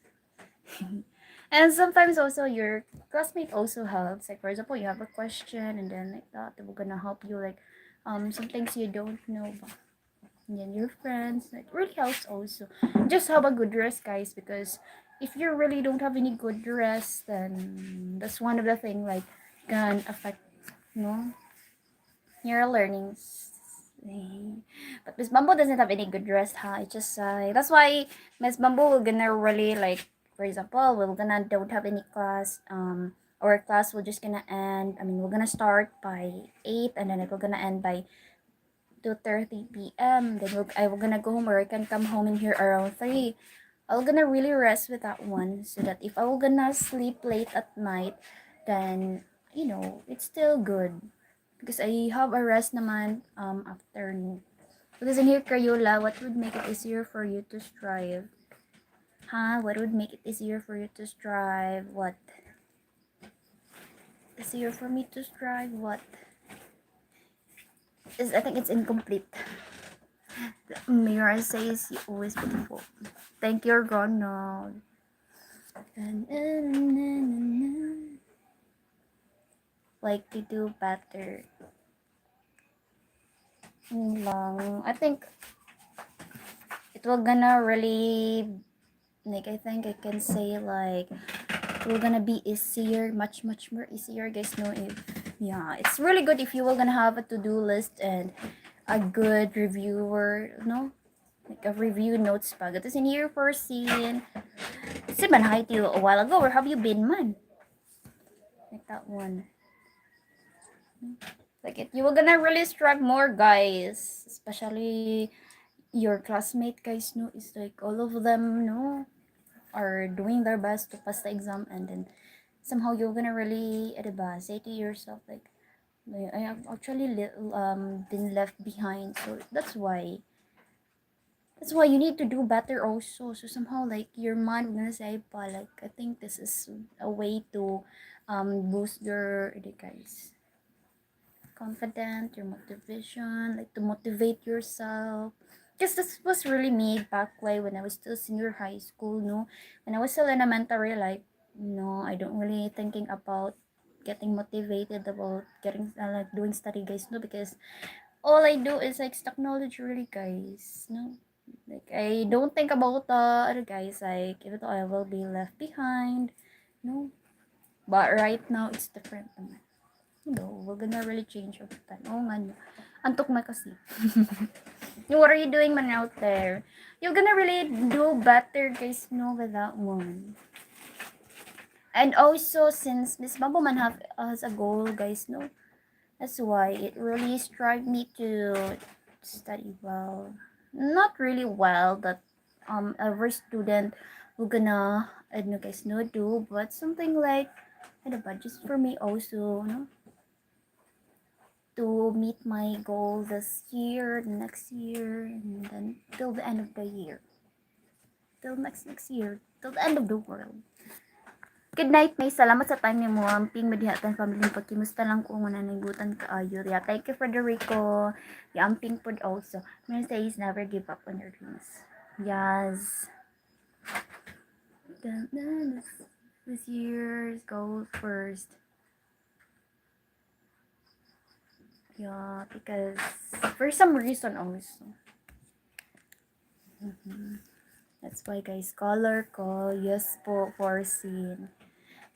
And sometimes also your classmate also helps. Like for example, you have a question and then like that they will gonna help you like some things you don't know. And then your friends, it really helps also. Just have a good rest, guys, because if you really don't have any good rest, then that's one of the thing like can affect, you know, your learnings. But Miss Bamboo doesn't have any good rest, huh? It's just that's why Miss Bamboo will gonna really like, for example, we're gonna don't have any class. Our class will just gonna end. I mean, we're gonna start by 8, and then it will gonna end by 2:30 p.m. Then we're gonna go home, or I can come home in here around 3. I'm gonna really rest with that one, so that if I'm gonna sleep late at night, then you know it's still good because I have a rest naman afternoon. Because in here, Crayola, what would make it easier for you to strive? Huh? What would make it easier for you to strive? What? Easier for me to strive? What? I think it's incomplete. Mira says you always beautiful. Thank you, Ronald. Like to do better. Long. I think it will gonna really like I think I can say like it will gonna be easier, much more easier, guys. No, if yeah, it's really good if you will gonna have a to-do list and a good reviewer, no, like a review notes pag. Ito in here for scene. Si man hi to you a while ago. Where have you been, man? Like that one. Like it, you will gonna really strive more, guys. Especially your classmate, guys. No, is like all of them, no, are doing their best to pass the exam, and then somehow you're gonna really, diba, say to yourself like, I have actually been left behind. So that's why you need to do better also. So somehow like your mind will gonna say, pa, like I think this is a way to boost your guys confident, your motivation, like to motivate yourself. Because this was really made back way when I was still senior high school, no? When I was still elementary, like, no, I don't really thinking about getting motivated about getting, like, doing study, guys, no? Because all I do is, like, stock knowledge, really, guys, no? Like, I don't think about other guys, like, even though I will be left behind, no? But right now, it's different naman. No, we're gonna really change over time. Oh man, antok na kasi. What are you doing man out there? You're gonna really do better, guys, no, with that one. And also, since Miss Bamboo man has a goal, guys, no, that's why it really strive me to study well. Not really well, but every student who gonna, I don't know, guys, no, do, but something like, ano ba, just for me also, no, to meet my goal this year, next year, and then till the end of the year. Till next year. Till the end of the world. Good night, May. Salamat sa time niyo mo. Amping madihatan family pagkimusta lang ko nga nanigutan kaayo. Yeah, thank you, Federico. Yeah, amping pod also. May says never give up on your dreams. Yes. This year's goal first. Yeah, because for some reason also. That's why guys, scholar ko, yes po, foreseen.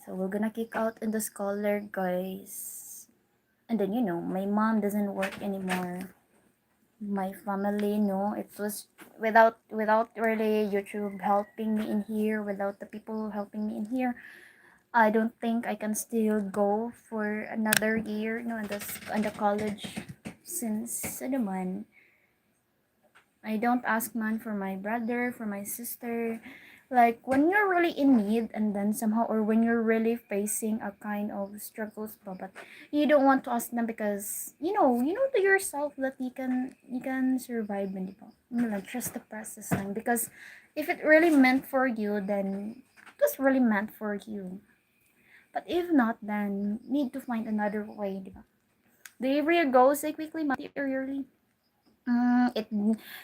So we're gonna kick out in the scholar guys. And then my mom doesn't work anymore. My family, no, it was without really YouTube helping me in here, without the people helping me in here, I don't think I can still go for another year, no, in the college, since ano man, I don't ask man for my brother, for my sister. Like when you're really in need and then somehow, or when you're really facing a kind of struggles, but you don't want to ask them because you know to yourself that you can survive, man, di ba? Like trust the process lang, because if it really meant for you, then it was really meant for you. But if not, then need to find another way, di ba? Delivery goes like quickly, monthly, or yearly.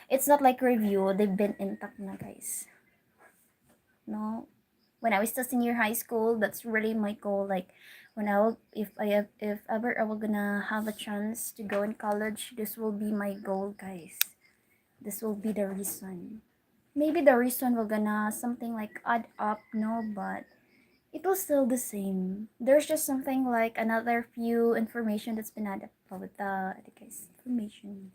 It's not like review. They've been intact na, guys. No, when I was still senior high school, that's really my goal. Like when I will, if ever I will gonna have a chance to go in college, this will be my goal, guys. This will be the reason. Maybe the reason will gonna something like add up, no, but it was still the same. There's just something like another few information that's been added up with the guys information.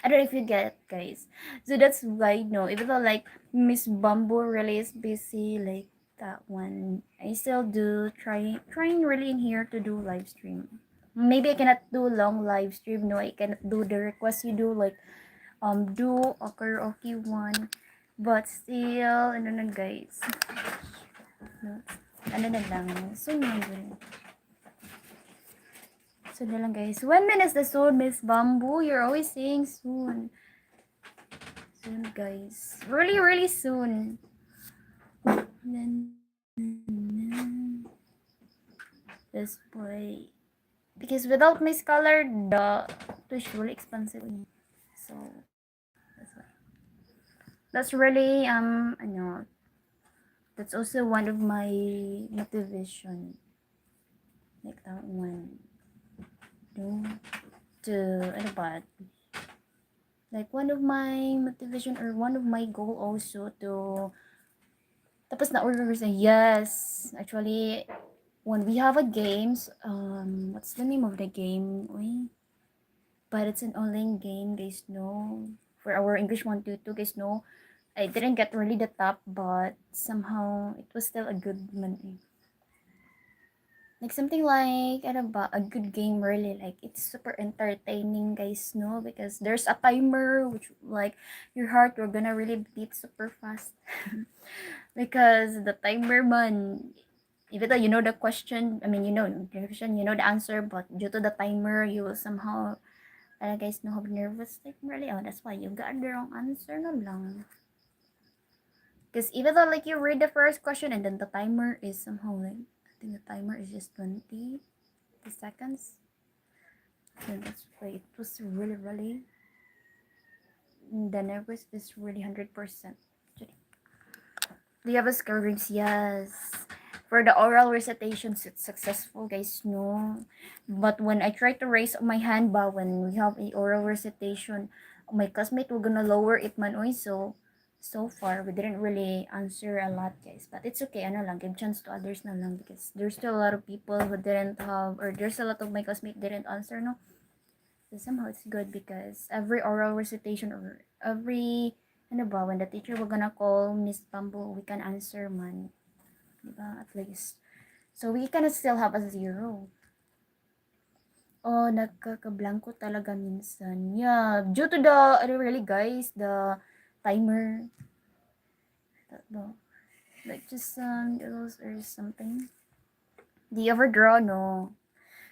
I don't know if you get it, guys. So that's why, no, even though like Miss Bumble really is busy, like that one, I still do trying really in here to do live stream. Maybe I cannot do long live stream. No, I cannot do the request you do, like do a karaoke one, but still, ano na guys. No, ano na lang, so yun. So na lang guys. When is the soon, Miss Bamboo? You're always saying soon. Soon, guys. Really, really soon. This boy. Because without my scholar, the it is really expensive. So that's why. That's really ano. That's also one of my motivation. Like that one. No, to ano ba? Like one of my motivation, or one of my goal also to tapos na order sa yes. Actually, when we have a games, what's the name of the game? Uy, but it's an online game, guys, no. For our English 122, guys, no. I didn't get really the top, but somehow it was still a good one. Like something like ano ba, a good game, really, like it's super entertaining, guys, no, because there's a timer which like your heart will gonna really beat super fast. Because the timer man, even though you know the question, I mean you know the question, you know the answer, but due to the timer you will somehow guys no, nervous, like really, oh that's why you got the wrong answer na lang. Because even though like you read the first question and then the timer is somehow like, I think the timer is just 20 seconds. So that's why it was really, really, the nervous is really 100%. Do you have a scourings? Yes. For the oral recitations, it's successful, guys, no. But when I try to raise my hand ba, when we have a oral recitation, my classmate will gonna lower it man, oy, so far we didn't really answer a lot, guys, but it's okay, ano lang, give chance to others na lang, because there's still a lot of people who didn't have, or there's a lot of my classmates didn't answer, no. So somehow it's good because every oral recitation, or every ano ba, when the teacher will gonna call Miss Bamboo, we can answer man, diba, at least. So we can still have a 0. Oh, nagkakablanko talaga minsan. Yeah, due to the, really guys, the timer. No, like just some doodles or something. Do you ever draw? No.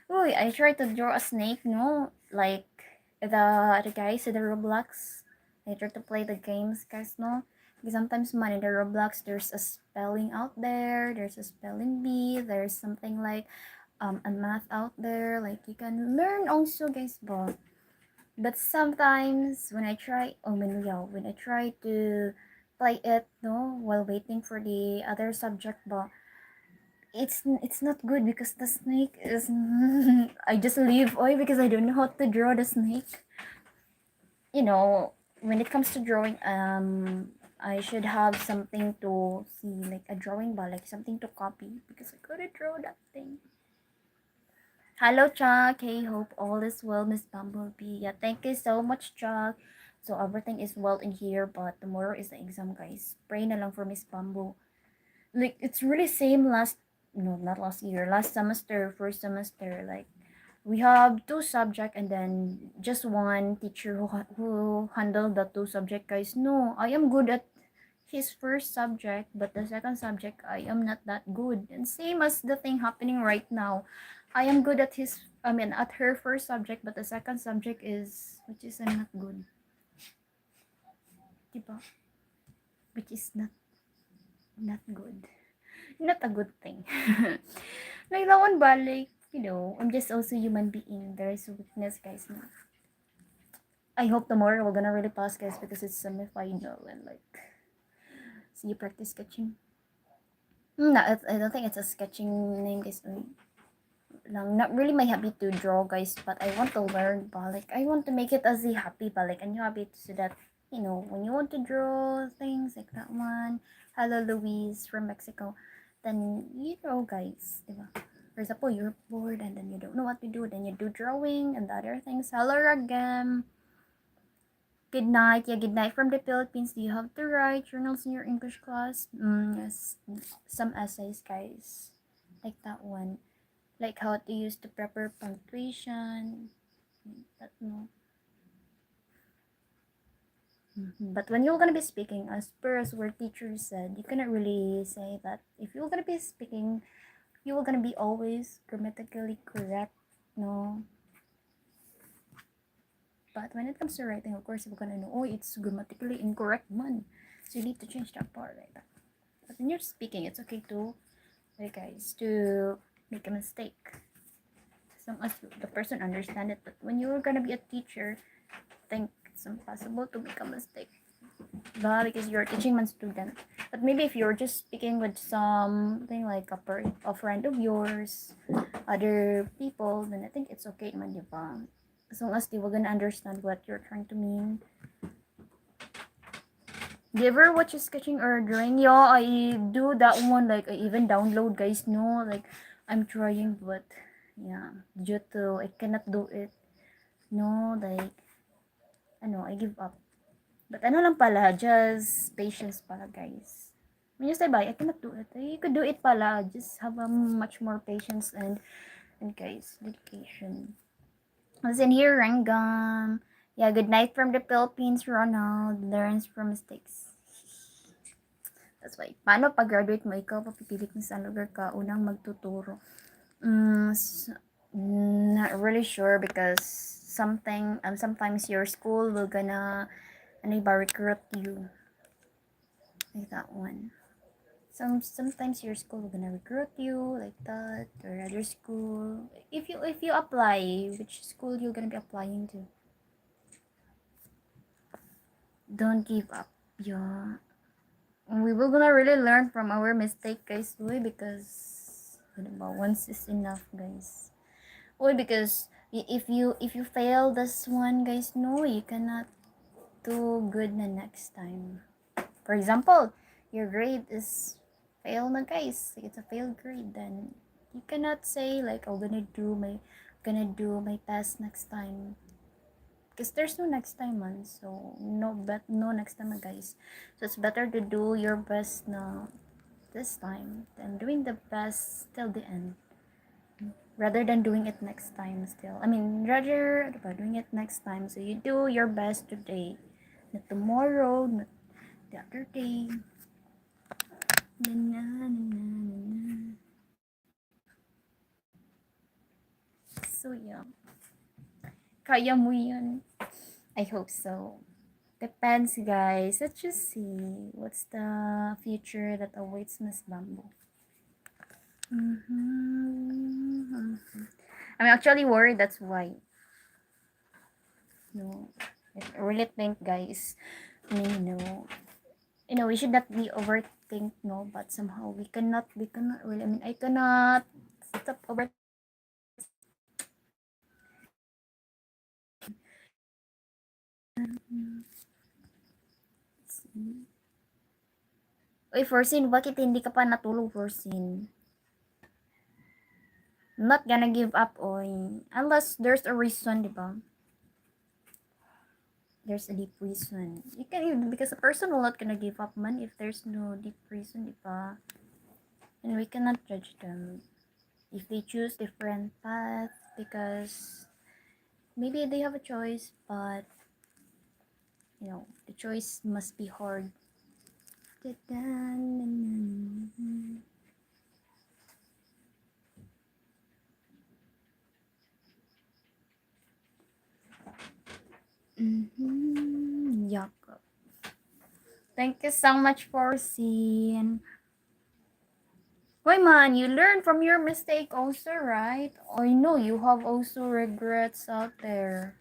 Oh, I tried to draw a snake. No, like the guys in the Roblox. I try to play the games, guys. No, because sometimes man in the Roblox, there's a spelling out there. There's a spelling bee. There's something like a math out there. Like you can learn also, guys. But sometimes when I try, when I try to play it, no, while waiting for the other subject, but it's not good because the snake is I just leave oy because I don't know how to draw the snake. You know, when it comes to drawing, I should have something to see, like a drawing bar, like something to copy because I couldn't draw that thing. Hello, Chuck. Hey, hope all is well, Miss Bumblebee. Yeah, thank you so much, Chuck. So everything is well in here, but tomorrow is the exam, guys. Pray na lang for Miss Bumble. Like it's really same last, no, not last year, last semester, first semester. Like we have two subject and then just one teacher who handled the two subject, guys. No, I am good at his first subject, but the second subject I am not that good. And same as the thing happening right now. I am good at at her first subject, but the second subject is which is I'm not good. Diba? Which is not good. Not a good thing. Like that one ba, like, I'm just also human being. There is a weakness, guys. No? I hope tomorrow we're gonna really pass, guys, because it's semi-final and like, see you practice sketching. No, I don't think it's a sketching name, guys. Not really my hobby to draw, guys, but I want to learn, but like I want to make it as a hobby, but like a new hobby so that when you want to draw things like that one. Hello, Louise from Mexico. Then guys, diba? For example, you're bored and then you don't know what to do, then you do drawing and other things. Hello, Ragam. Good night. Yeah, good night from the Philippines. Do you have to write journals in your English class? Yes, some essays, guys, like that one. Like how to use the proper punctuation. That no. But when you're gonna be speaking, as per as our teacher said, you cannot really say that if you're gonna be speaking, you are gonna be always grammatically correct. No. But when it comes to writing, of course, we're gonna know, oh, it's grammatically incorrect, man. So you need to change that part like that. But when you're speaking, it's okay to, like guys, to make a mistake. As long as the person understand it. But when you're gonna be a teacher, think it's impossible to make a mistake. Because you're teaching one student. But maybe if you're just speaking with something like a friend of yours, other people, then I think it's okay man, diba? As long as they will gonna understand what you're trying to mean. Do you ever watch sketching or drawing? Yeah, I do that one. Like I even download, guys. No, like I'm trying, but yeah, due to I cannot do it. No, like I give up. But lang pala, just patience pala, guys. When you say bye, I cannot do it. You could do it pala. Just have much more patience and guys, dedication. What's in here, Rangam? Yeah, good night from the Philippines, Ronald. Learns from mistakes. That's why. Paano pag-graduate mo, ikaw papipilit mo sa lugar ka, unang magtuturo? Not really sure because sometimes your school will gonna recruit you like that one. Sometimes your school will gonna recruit you like that or other school. If you apply, which school you're gonna be applying to? Don't give up. Yeah. We will gonna really learn from our mistake, guys. Why? Because once is enough, guys. Why? Because if you fail this one, guys, no, you cannot do good the next time. For example, your grade is fail na, guys. It's a failed grade. Then you cannot say like, "Oh, gonna do my best next time." Because there's no next time, man. So no next time, guys. So it's better to do your best now this time than doing the best till the end. Rather than doing it next time still. Rather doing it next time. So you do your best today. Not tomorrow, not the other day. Na, na, na, na, na. So yeah. Kaya mo yan. I hope so. Depends, guys. Let's just see. What's the future that awaits Miss Bamboo? I'm actually worried. That's why. No. I really think, guys. No. We should not be think, no, but somehow we cannot really, I mean, I cannot stop over. Uy, Forsin, bakit hindi ka pa natulog, Forsin? I'm not gonna give up, oy. Unless there's a reason, di ba? There's a deep reason. You can even, because a person will not gonna give up, man, if there's no deep reason, di ba? And we cannot judge them if they choose different path, because maybe they have a choice, but you know, the choice must be hard. Jakob. Thank you so much for seeing. Why man, you learn from your mistake also, right? I know you have also regrets out there.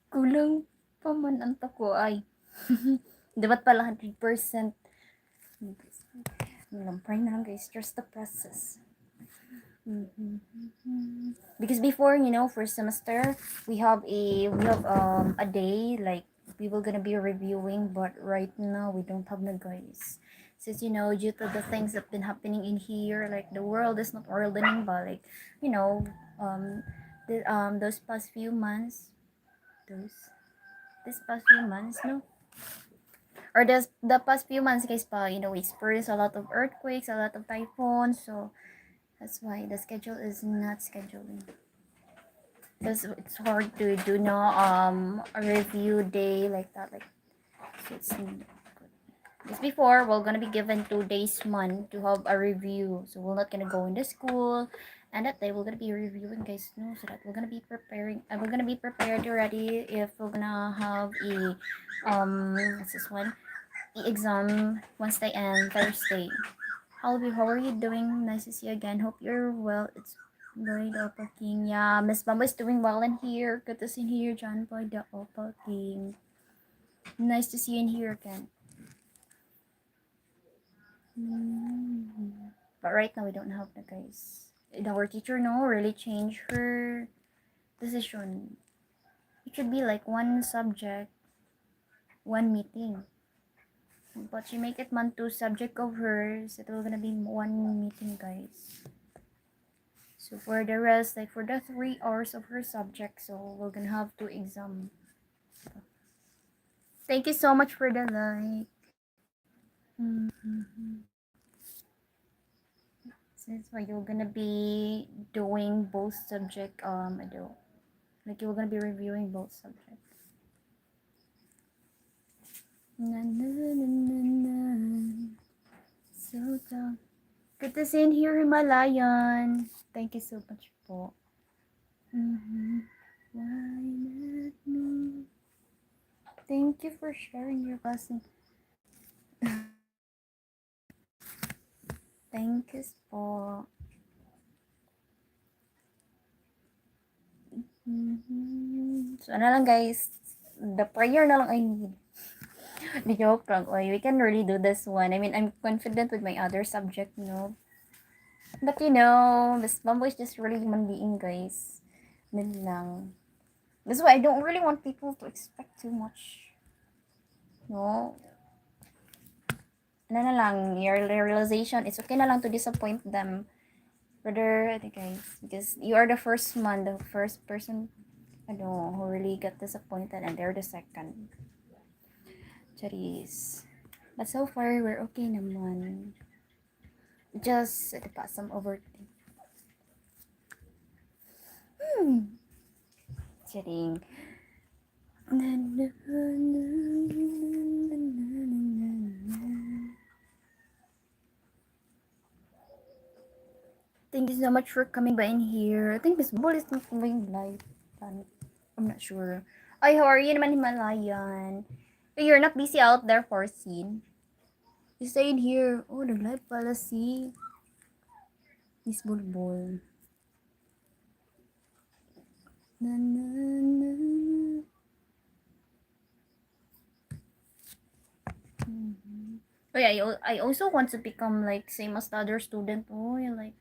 Kulang pa man ang tako ay. Dapat pala 100%. Lampay na lang guys, trust the process. Because before, you know, first semester, we have a day like we were gonna be reviewing, but right now we don't have na guys. Since you know, due to the things that been happening in here, like the world is not worlding, but like, you know, those past few months, this past few months, no, or the past few months, guys, pa, you know, we experienced a lot of earthquakes, a lot of typhoons, so that's why the schedule is not scheduling. Because it's hard to do no a review day like that, like, so it's not good. Because before we're gonna be given 2 days month to have a review, so we're not gonna go into school, and that day we're gonna be reviewing, guys, no, so that we're gonna be preparing, we're gonna be prepared already if we're gonna have a what's this one, exam Wednesday and Thursday. How are you doing? Nice to see you again. Hope you're well. It's Boy the Opal King. Yeah, Miss Bamba is doing well in here. Good to see you here, John Boy the Opal King. Nice to see you in here again. But right now we don't have the guys. Our teacher no really changed her decision. It should be like one subject, one meeting. But she make it man two subject of hers. It will gonna be one meeting, guys. So for the rest, like for the 3 hours of her subject, so we're gonna have to exam. Thank you so much for the like. Since why you're gonna be doing both subject, like you're gonna be reviewing both subjects. Na, na, na, na, na. So good to see you here, Himalayan. Thank you so much po. Why not me? Thank you for sharing your blessing. Thank you po. So, ano lang guys, the prayer na lang I need. Di joke lang. Oy, we can really do this one. I mean, I'm confident with my other subject, you know. But you know, Miss Bumbo is just really human being, guys. Yun lang. That's why I don't really want people to expect too much. No? Ano na lang, your realization, it's okay na lang to disappoint them. Rather, guys, because you are the first one, the first person, who really got disappointed, and they're the second. Charis. But so far, we're okay naman. Just, diba, some overthink. Kidding. Thank you so much for coming by in here. I think Miss Ball is not going live. I'm not sure. Ay, how are you naman, Himalayan? Hey, you're not busy out there for scene. You stay in here. Oh, nag-live pala si Miss Bulbul. Na, na, na. Oh yeah, I also want to become like same as the other student. Oh, yeah, like,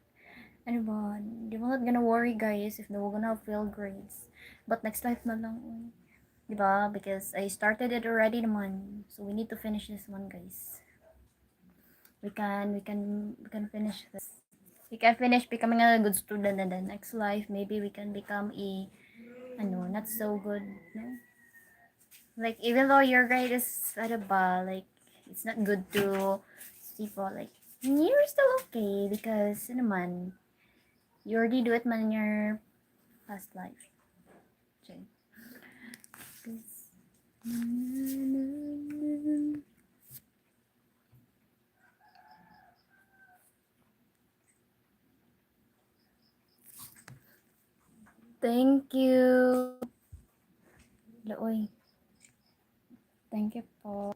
ano ba? Di ba not gonna worry guys if we're gonna fail grades. But next life na lang. Oh. Di ba? Because I started it already naman. So we need to finish this one, guys. We can finish this. We can finish becoming a good student, and then next life maybe we can become a not so good, no? Like, even though your grade is ano ba, like, it's not good to people, like, you're still okay because naman you already do it man in your past life. Okay. Thank you. Oy. Thank you po.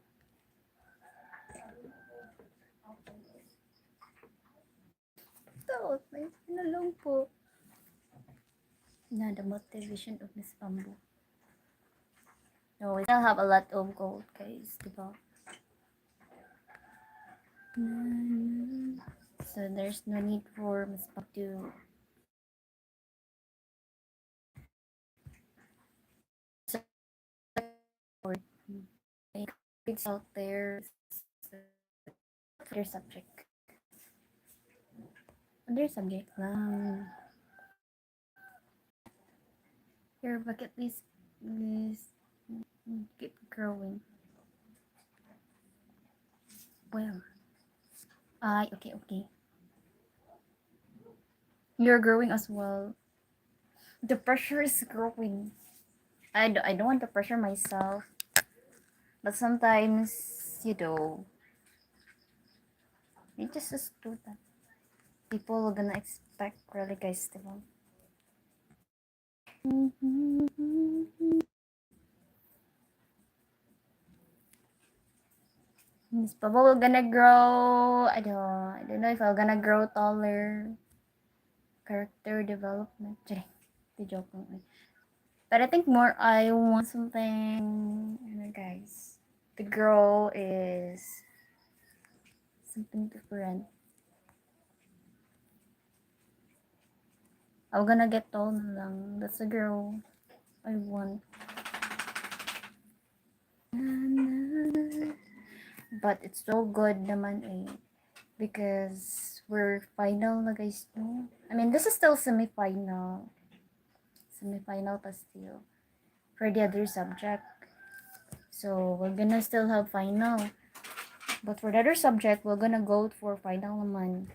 Takot na yun lang po. Na the motivation of Miss Bamboo. No, we still have a lot of gold, guys, diba? So there's no need for Miss Bamboo to support kids out there. Their subject. Other subject lang. Your bucket list is keep growing. Well, okay. You're growing as well. The pressure is growing. I don't want to pressure myself, but sometimes, you just do that. People are gonna expect really, guys, diba? Miss Bubble gonna grow. I don't know if I'm gonna grow taller. Character development. The joke lang. But I think more I want something, guys. The girl is something different. I'm gonna get tall na lang. That's the girl I want. But it's so good naman because we're final na, guys, no? I mean, this is still semi-final. Semi-final pa still for the other subject. So we're gonna still have final. But for the other subject, we're gonna go for final naman.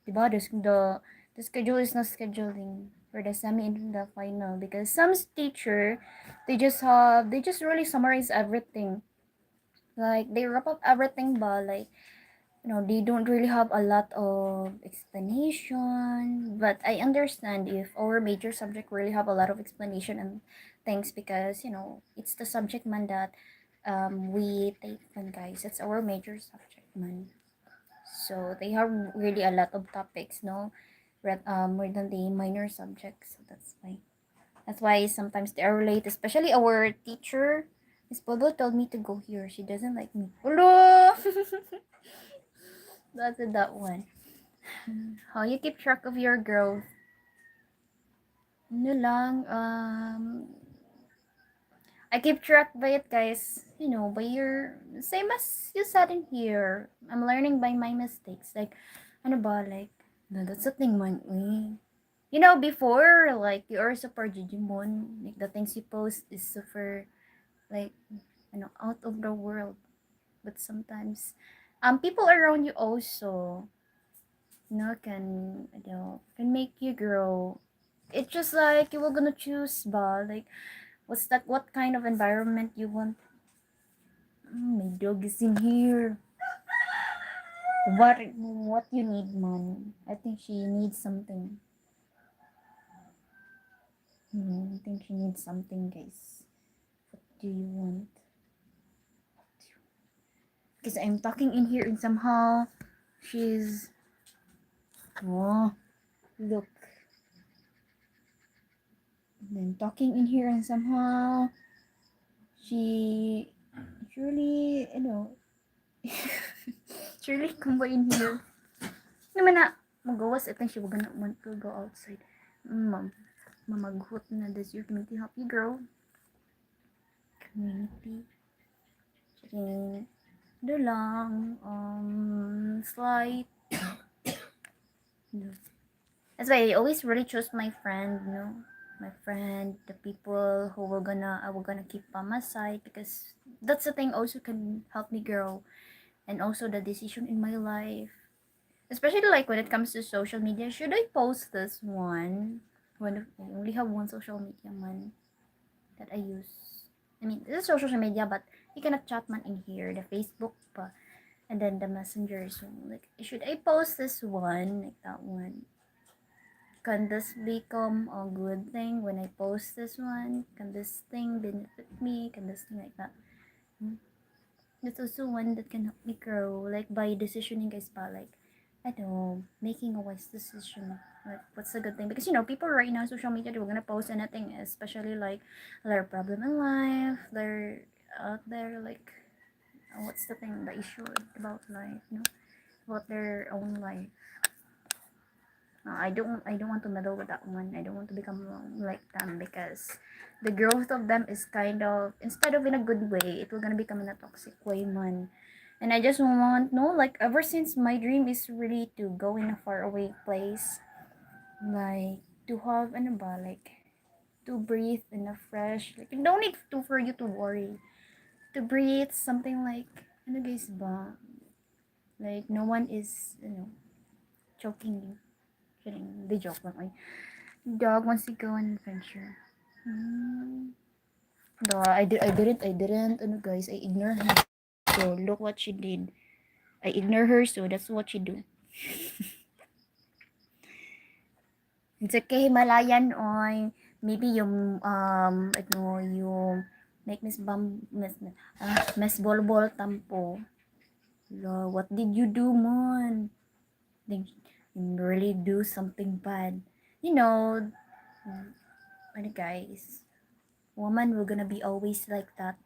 Diba? The schedule is not scheduling for the semi and the final because some teacher they just really summarize everything. Like, they wrap up everything, but like, they don't really have a lot of explanation. But I understand if our major subject really have a lot of explanation and things because it's the subject man that we take man, guys. It's our major subject man. So they have really a lot of topics, no, more than the minor subjects. So that's why. That's why sometimes they are late, especially our teacher. Miss Bobo told me to go here. She doesn't like me. Hello. That's that one. How you keep track of your growth? Ano lang, I keep track by it, guys. By your, same as you said in here. I'm learning by my mistakes. Like, ano ba, like, that's the thing man, before, like, you're super Digimon. Like, the things you post is super, like, out of the world. But sometimes, people around you also, can make you grow. It's just like you were gonna choose ba, like what kind of environment you want. My dog is in here. What you need, man? I think she needs something. I think she needs something, guys. What do you want? Because I'm talking in here and somehow she's, oh, look. I'm talking in here and somehow she surely, surely kumba in here. Naman na, magawas. I think she will gonna want to go outside. Mom, mamaghot na. Does your community help you grow? Community. Sige, do lang. Slight. No. That's why I always really choose my friend, my friend, the people who I will gonna keep by my side, because that's the thing also can help me grow, and also the decision in my life. Especially like when it comes to social media, should I post this one when I only have one social media man that I use? I mean, this is social media, but you cannot chat man in here, the Facebook pa, and then the messenger. So like, should I post this one, like that one? Can this become a good thing when I post this one? Can this thing benefit me? Can this thing like that? That's also one that can help me grow, like by decisioning, guys, pa, like, I don't know, making a wise decision. Like, what's a good thing? Because, people right now, social media, they're gonna post anything, especially like their problem in life, they're out there, like, what's the thing, the issue about life, about their own life. I don't want to meddle with that one. I don't want to become like them, because the growth of them is kind of, instead of in a good way, it will gonna become in a toxic way, man. And I just want, no, like, ever since my dream is really to go in a far away place, like to have ano ba, like to breathe in a fresh, like, no need to for you to worry, to breathe something like, ano guys ba, like no one is, choking you. Kidding, the joke lang. Dog wants to go on adventure. No, I didn't, guys, I ignore her. So, look what she did. I ignore her, so that's what she do. It's okay, Himalayan, oy. Maybe yung, yung, make Miss Bolbol tampo. Lo, what did you do, man? Did you really do something bad? Guys, woman will gonna be always like that.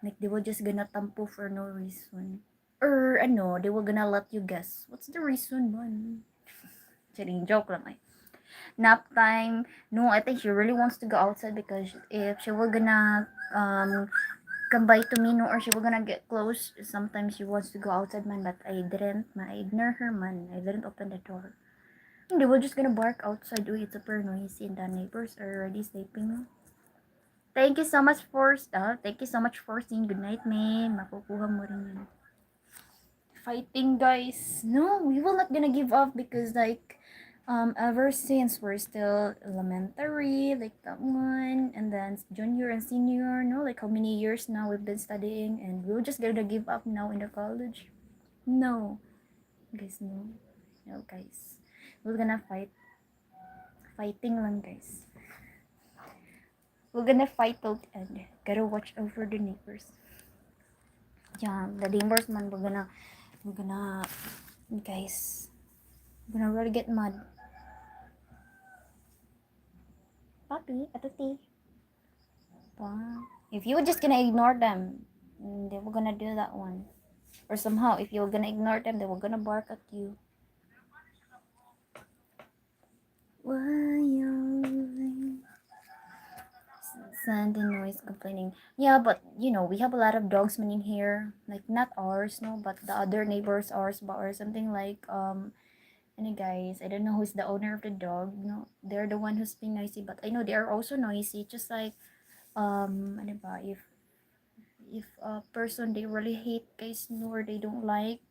Like, they will just gonna tampo for no reason. Or, they will gonna let you guess. What's the reason, man? Kidding, joke lang ay. Nap time. No, I think she really wants to go outside, because if she will gonna, come by to me, no, or she will gonna get close, sometimes she wants to go outside, man, but I didn't, man. I ignore her, man. I didn't open the door. And they were just gonna bark outside. Oh, it's super noisy, and the neighbors are already sleeping. Thank you so much for saying good night, man. Makukuha mo rin yun. Fighting, guys. No, we will not gonna give up, because like, ever since we're still elementary, like that one, and then junior and senior, no, like how many years now we've been studying, and we're just gonna give up now in the college? No, guys, no, guys. We're gonna fighting lang, guys. We're gonna fight till the end. Gotta watch over the neighbors. Yeah, the neighbors, man, we're gonna, guys, we're gonna really get mad. Papi, atuti. If you were just gonna ignore them, they were gonna do that one. Or somehow, if you were gonna ignore them, they were gonna bark at you. Why you Sandy noise complaining? Yeah, but we have a lot of dogs in here. Like, not ours, no, but the other neighbors, ours, but or something like, guys, I don't know who's the owner of the dog. No, they're the one who's being noisy, but I know they are also noisy. Just like, ano ba, if a person they really hate, guys, or they don't like,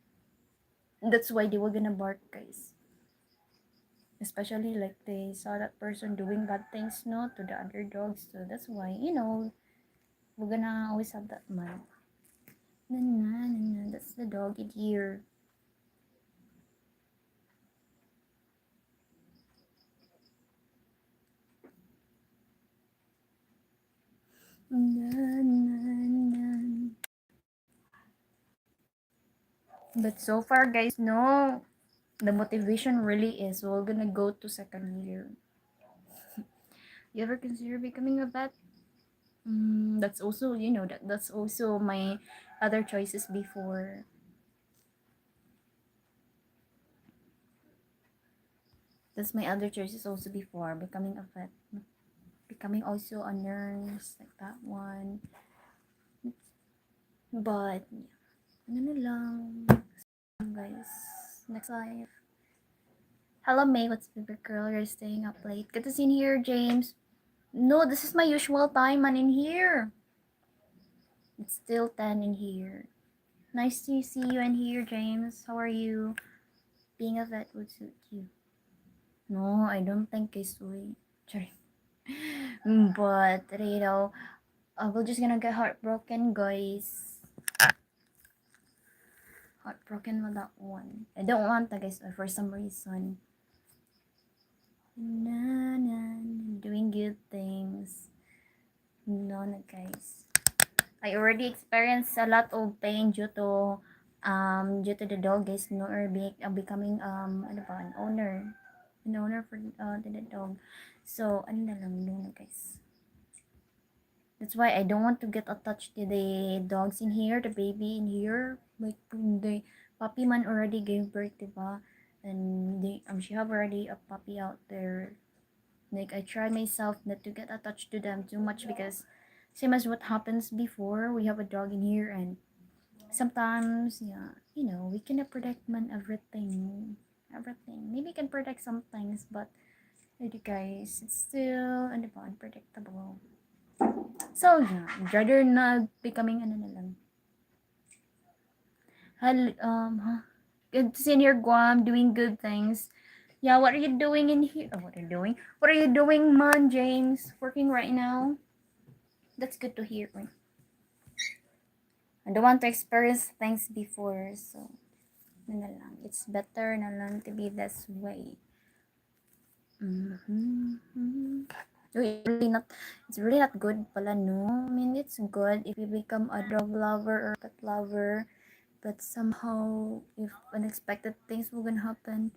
That's why they were gonna bark, guys. Especially like they saw that person doing bad things, no, to the other dogs. So that's why, we're gonna always have that mind. Na, na, na, na. That's the dog in here. Na, na, na. But so far, guys, no, the motivation really is we're gonna go to second year. You ever consider becoming a vet? That's also, that's also my other choices before. That's my other choices also before becoming a vet, becoming also a nurse, like that one. But ano na lang, guys. Next life. Hello, May. What's up, baby girl? You're staying up late. Good to see you here, James. No, this is my usual time, man, in here. It's still 10 in here. Nice to see you in here, James. How are you? Being a vet would suit you. No, I don't think it's way. Sorry. But, we're just gonna get heartbroken, guys. Heartbroken with that one. I don't want that, guys, for some reason. Na, na, na, doing good things. No, no, guys. I already experienced a lot of pain due to the dog, guys, no, or becoming ano ba, an owner for the dog. So ano na lang, no, guys. That's why I don't want to get attached to the dogs in here, the baby in here. Like the puppy man already gave birth, diba? And she have already a puppy out there. Like I try myself not to get attached to them too much because same as what happens before, we have a dog in here and sometimes, yeah, we cannot predict man everything. Everything. Maybe we can predict some things, but you guys, it's still unpredictable. So yeah, rather na becoming ano na lang. Huh? Good to see you here, Guam, doing good things. Yeah, what are you doing in here? Oh, what are you doing? What are you doing, man, James? Working right now? That's good to hear. I don't want to experience things before, so na lang. It's better na lang to be this way. It's really not good pala, no? I mean, it's good if you become a dog lover or cat lover, but somehow, if unexpected things will gonna happen,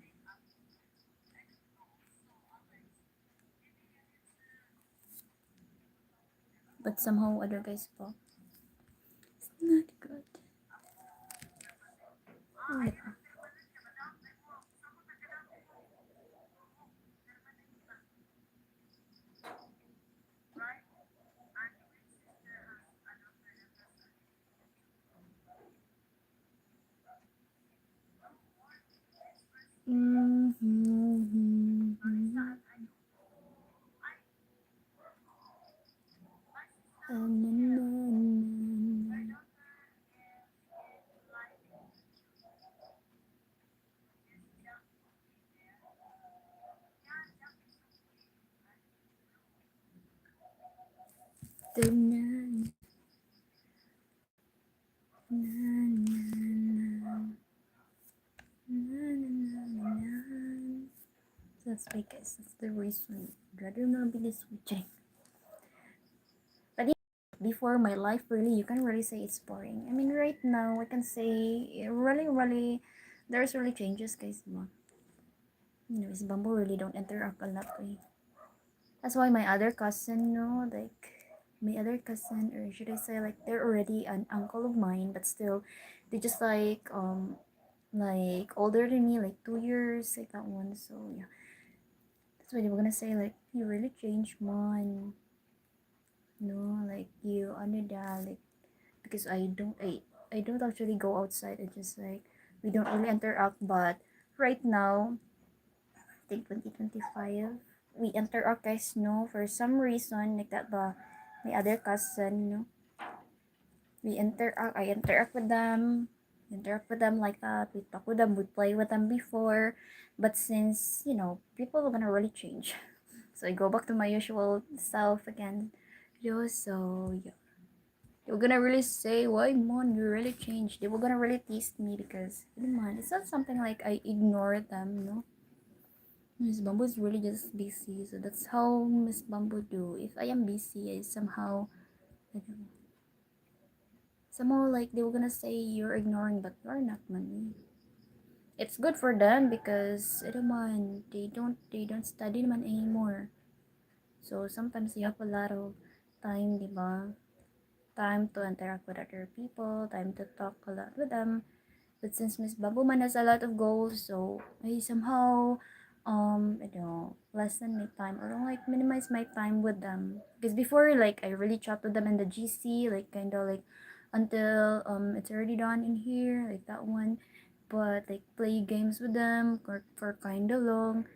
but somehow other guys po, it's not good. Oh, diba? That's why, guys, that's the reason. Rather not be switching. But before my life, really, you can really say it's boring. I mean, right now, I can say really, there's really changes, guys. Miss Bamboo really don't interact a lot. That's why my other cousin, my other cousin, or should I say, like, they're already an uncle of mine, but still, they just like older than me, like 2 years, like that one. So yeah, that's why they were gonna say like you really changed, man. No, like you under that, like because I don't actually go outside. I just like we don't really interact. But right now, I think 2025, we interact, guys. No, for some reason like that. But my other cousin, we interact. I interact with them. interact with them like that. We talk with them, we play with them before. But since, people are gonna really change. So I go back to my usual self again. So yeah. They were gonna really say, why Mon, you really changed. They were gonna really tease me because man, it's not something like I ignore them, Miss Bamboo is really just busy, so that's how Miss Bamboo do. If I am busy, I somehow, I don't know, somehow like they were gonna say you're ignoring, but you're not, man. It's good for them because man, they don't study man anymore. So sometimes you have a lot of time, diba? Time to interact with other people, time to talk a lot with them. But since Miss Babuman has a lot of goals, so I somehow lessen my time or like minimize my time with them. Because before, like, I really chat with them in the GC, like kind of like until it's already done in here, like that one. But like play games with them for kind of long.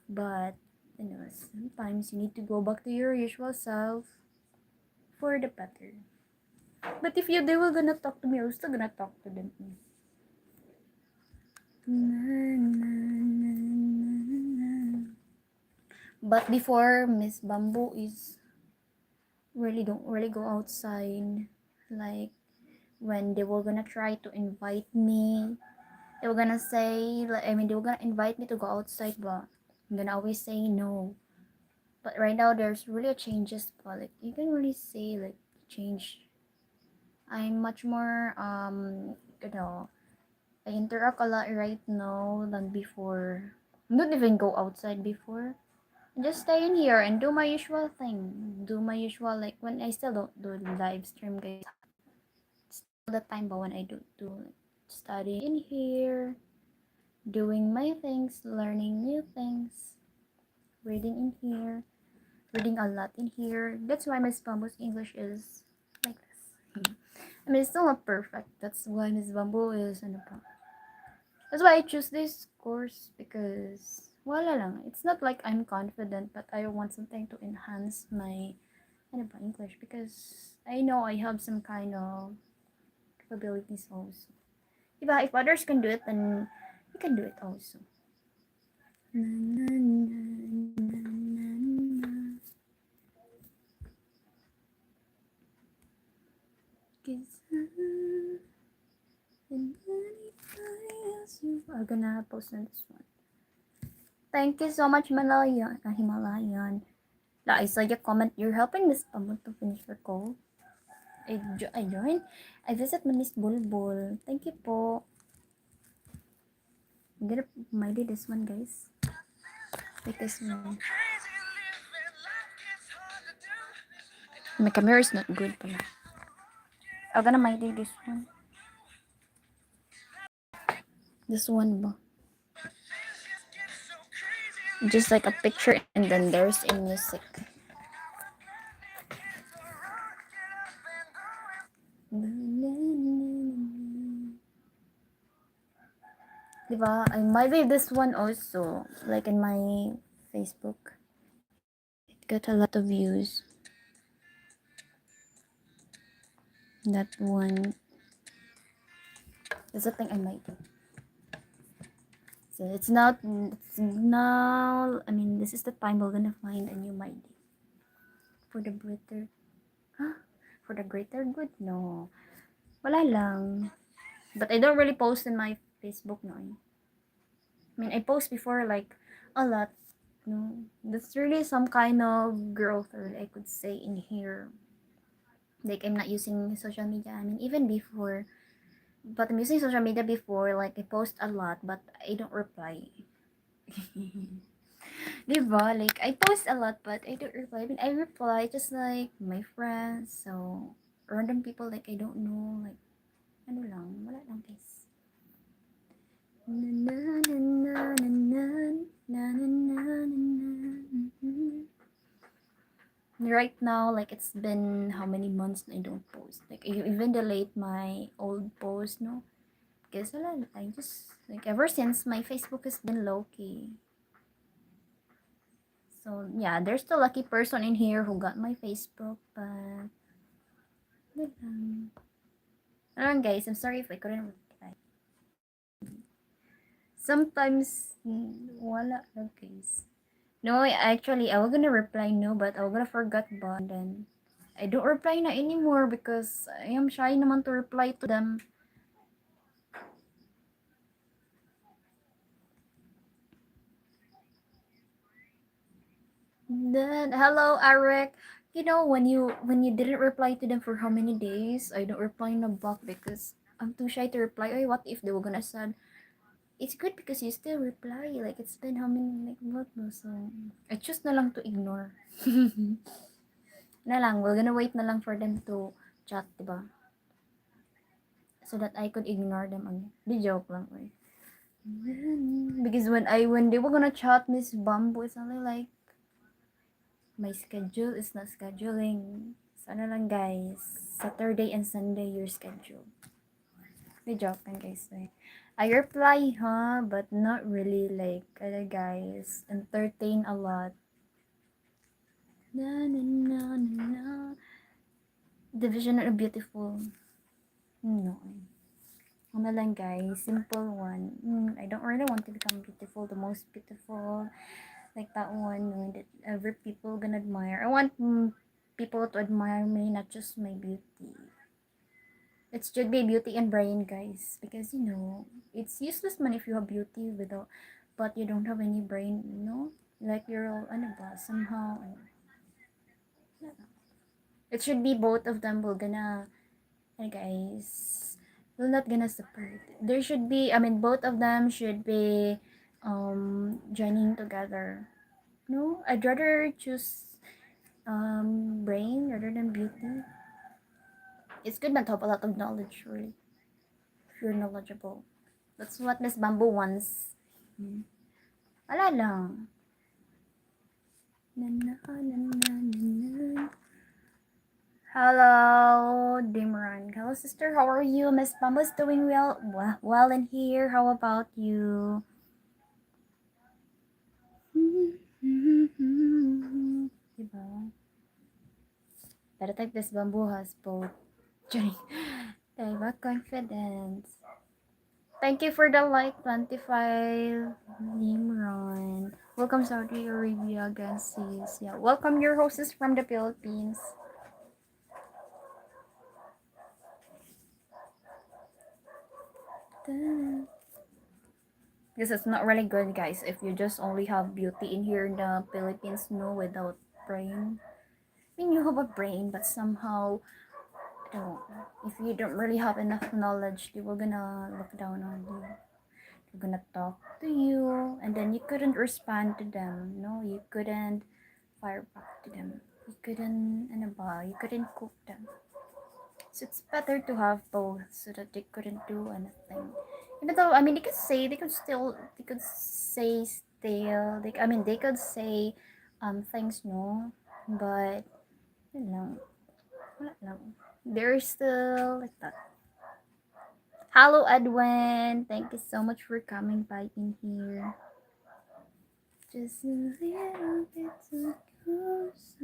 But sometimes you need to go back to your usual self for the better. But if they were gonna talk to me, I was still gonna talk to them. But before, Miss Bamboo is really don't really go outside. Like when they were gonna try to invite me, they were gonna say like they were gonna invite me to go outside, but I'm gonna always say no. But right now there's really a changes, but like you can really say like change. I'm much more I interact a lot right now than before. I don't even go outside before. I just stay in here and do my usual thing. Do my usual like when I still don't do live stream, guys. Still the time, but when I do like studying in here, doing my things, learning new things, reading in here, reading a lot in here. That's why Miss Bamboo's English is like this. It's still not perfect. That's why Miss Bamboo is That's why I choose this course because wala lang. It's not like I'm confident, but I want something to enhance my English because I know I have some kind of capabilities also. If others can do it, then you can do it also. Na, na, na, na, na, na. 'Cause I'm gonna post on this one. Thank you so much, Himalayan. I saw your comment. You're helping Miss Pamut to finish her call. I joined. I visit Miss Bulbul. Thank you po. I'm gonna do this one, guys. Like this one. My camera is not good pala. I'm gonna do this one. This one ba? Just like a picture and then there's a music. Diba? I might do this one also, like in my Facebook. It got a lot of views. That one. That's the thing I might do. So it's now, this is the time we're gonna find a new might do. For the greater, for the greater good? No. Wala lang. But I don't really post in my Facebook, no. I post before like a lot. No, that's really some kind of growth, or I could say in here. Like I'm not using social media. Even before, but I'm using social media before. Like I post a lot, but I don't reply. Diba? Like I post a lot, but I don't reply. I reply just like my friends, so random people like I don't know. Like ano lang, wala lang guys. Right now, like it's been how many months I don't post. Like I even delete my old post, no? Because I just like ever since my Facebook has been low key. So yeah, there's the lucky person in here who got my Facebook, but guys, I'm sorry if I couldn't reply. Sometimes, wala lang, guys. No, actually, I was gonna reply no, but I was gonna forget ba, and then I don't reply na anymore because I am shy naman to reply to them. Then, hello, Eric. You know, when you didn't reply to them for how many days, I don't reply na back because I'm too shy to reply. Ay, what if they were gonna said, it's good because you still reply. Like, it's been how many, like, what no? So, I choose na lang to ignore. Na lang, we're gonna wait na lang for them to chat, diba? So that I could ignore them again. Di joke lang, oy. Because when they were gonna chat Miss Bamboo, it's only like, my schedule is not scheduling. Sana lang, guys. Saturday and Sunday, your schedule. Di joke lang, guys. I reply, huh? But not really, like, guys. Entertain a lot. Na, na, na, na, na. Division are beautiful. No. Ano lang, guys. Simple one. I don't really want to become beautiful. The most beautiful. Like that one, that every people gonna admire. I want people to admire me, not just my beauty. It should be beauty and brain, guys, because it's useless man if you have beauty without, but you don't have any brain. Like you're all ano ba, somehow. It should be both of them will gonna, guys, will not gonna separate. There should be, I mean, both of them should be joining together. No, I'd rather choose brain rather than beauty. It's good not to have a lot of knowledge, really. If you're knowledgeable. That's what Miss Bamboo wants. Wala lang. Na, na, na, na, na. Hello, Dimran. Hello, sister. How are you? Miss Bamboo's doing well in here. How about you? Diba? Better type this Bamboo has both. Diba? Confidence. Thank you for the like, 25, Nimron. Welcome Saudi Arabia again, sis. Yeah, welcome your hostess from the Philippines. Because it's not really good, guys, if you just only have beauty in here in the Philippines, no, without brain. I mean, you have a brain, but somehow, if you don't really have enough knowledge, they will gonna look down on you. They're gonna talk to you, and then you couldn't respond to them. No, you couldn't fire back to them. You couldn't, you couldn't cook them. So it's better to have both so that they couldn't do anything. Even though, I mean, they could say, they could still, they could say still, they could say things, no, but, you know, wala lang. They're still like that. Hello, Edwin. Thank you so much for coming by in here. Just a little bit too close.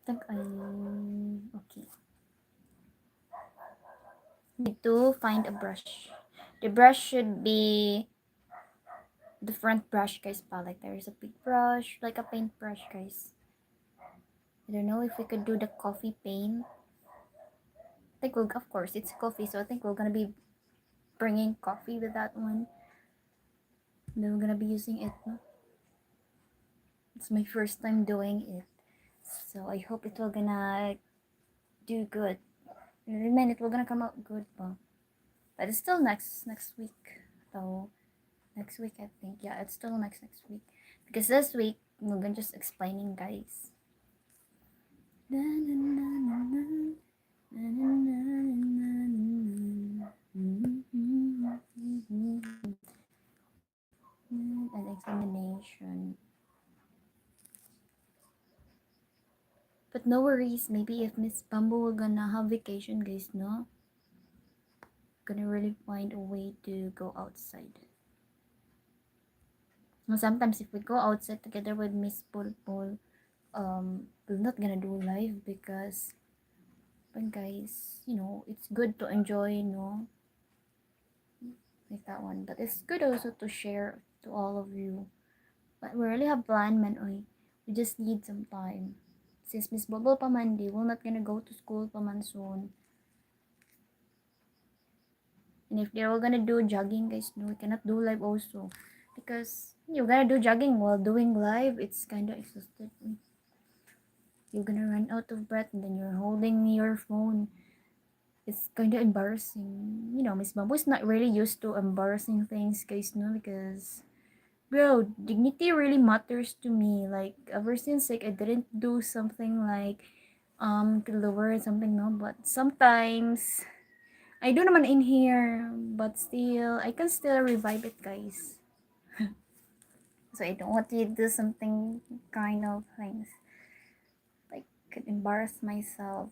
Think I'm okay. Need to find a brush. The brush should be different brush, guys. Like there's a big brush, like a paint brush, guys. I don't know if we could do the coffee paint. I think we'll, of course, it's coffee, so I think we're gonna be bringing coffee with that one. And then we're gonna be using it. No? It's my first time doing it, so I hope it will gonna do good. I mean, it will gonna come out good, but it's still next week. So next week, I think. Yeah, it's still next week because this week we're gonna just explaining, guys. Na, na, na, na, na. Na, na, na, na, na. An examination. But no worries, maybe if Miss Bamboo will gonna have vacation, guys, no? Gonna really find a way to go outside. Sometimes if we go outside together with Miss Pulpul, we're not gonna do live because, but guys, it's good to enjoy, like that one. But it's good also to share to all of you. But we really have plan, man. Oy. We just need some time. Since Miss Bubble pa man, we're not gonna go to school pa man soon. And if they're all gonna do jogging, guys, no, we cannot do live also. Because you're gonna do jogging while doing live, it's kind of exhausted. You're gonna run out of breath and then you're holding your phone. It's kind of embarrassing. Miss Bamboo is not really used to embarrassing things, guys, no, because, bro, dignity really matters to me. Like, ever since, like, I didn't do something like, to lower something, no, but sometimes, I do naman in here, but still, I can still revive it, guys. So I don't want to do something kind of things. Like, could embarrass myself.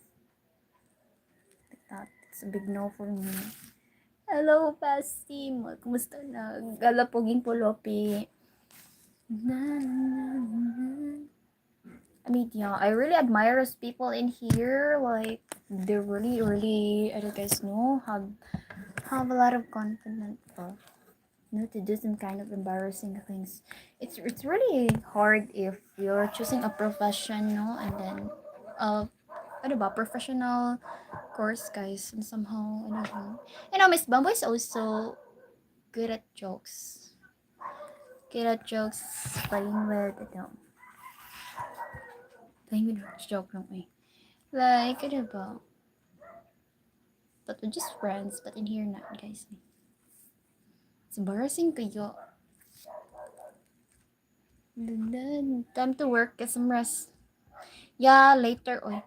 Like that. It's a big no for me. Hello, Pasti. Kumusta na? Galapoging polopi. I mean, yeah, I really admire those people in here. Like, they're really, really, I don't guys know, have a lot of confidence. To do some kind of embarrassing things. It's really hard if you're choosing a profession, no, and then ano ba, professional course, guys, and somehow, I don't know. Miss Bumbo is also good at jokes. Good at jokes, playing with, playing with joke lang eh. Like, ano ba? But we're just friends, but in here not, guys. It's embarrassing kayo. Time to work, get some rest. Yeah, later, oy.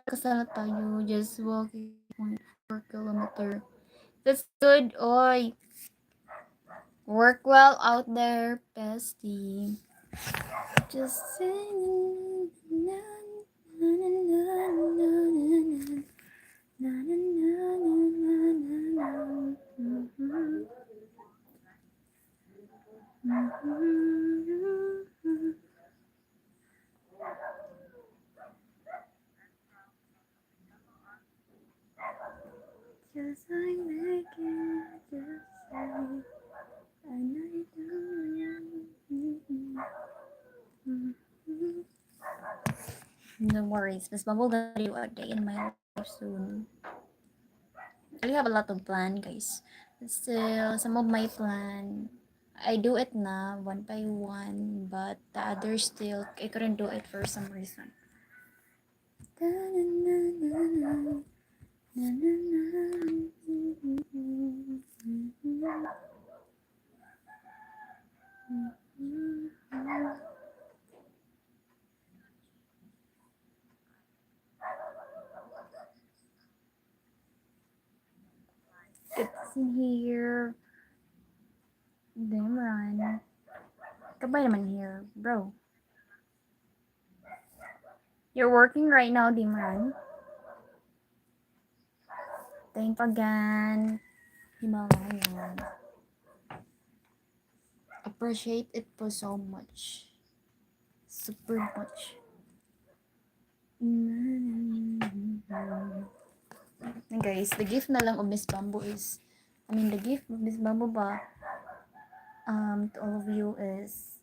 Kasala tayo, just walking 0.4 kilometer. That's good, oy. Work well out there, bestie. Just sing. Na, na, na, na, na, na, na, na, na, na, na. Just like making just say and I do. No worries, Miss Bumble gonna do a day in my life soon. I have a lot of plan, guys. Still, some of my plan, I do it na one by one, but the others still, I couldn't do it for some reason. It's in here. Damn run. Kabay naman here, bro. You're working right now, Dimran. Thank again, Himalayan. Appreciate it for so much. Super much. And guys, the gift na lang of Miss Bamboo is, the gift of Miss Bamboo ba, to all of you is,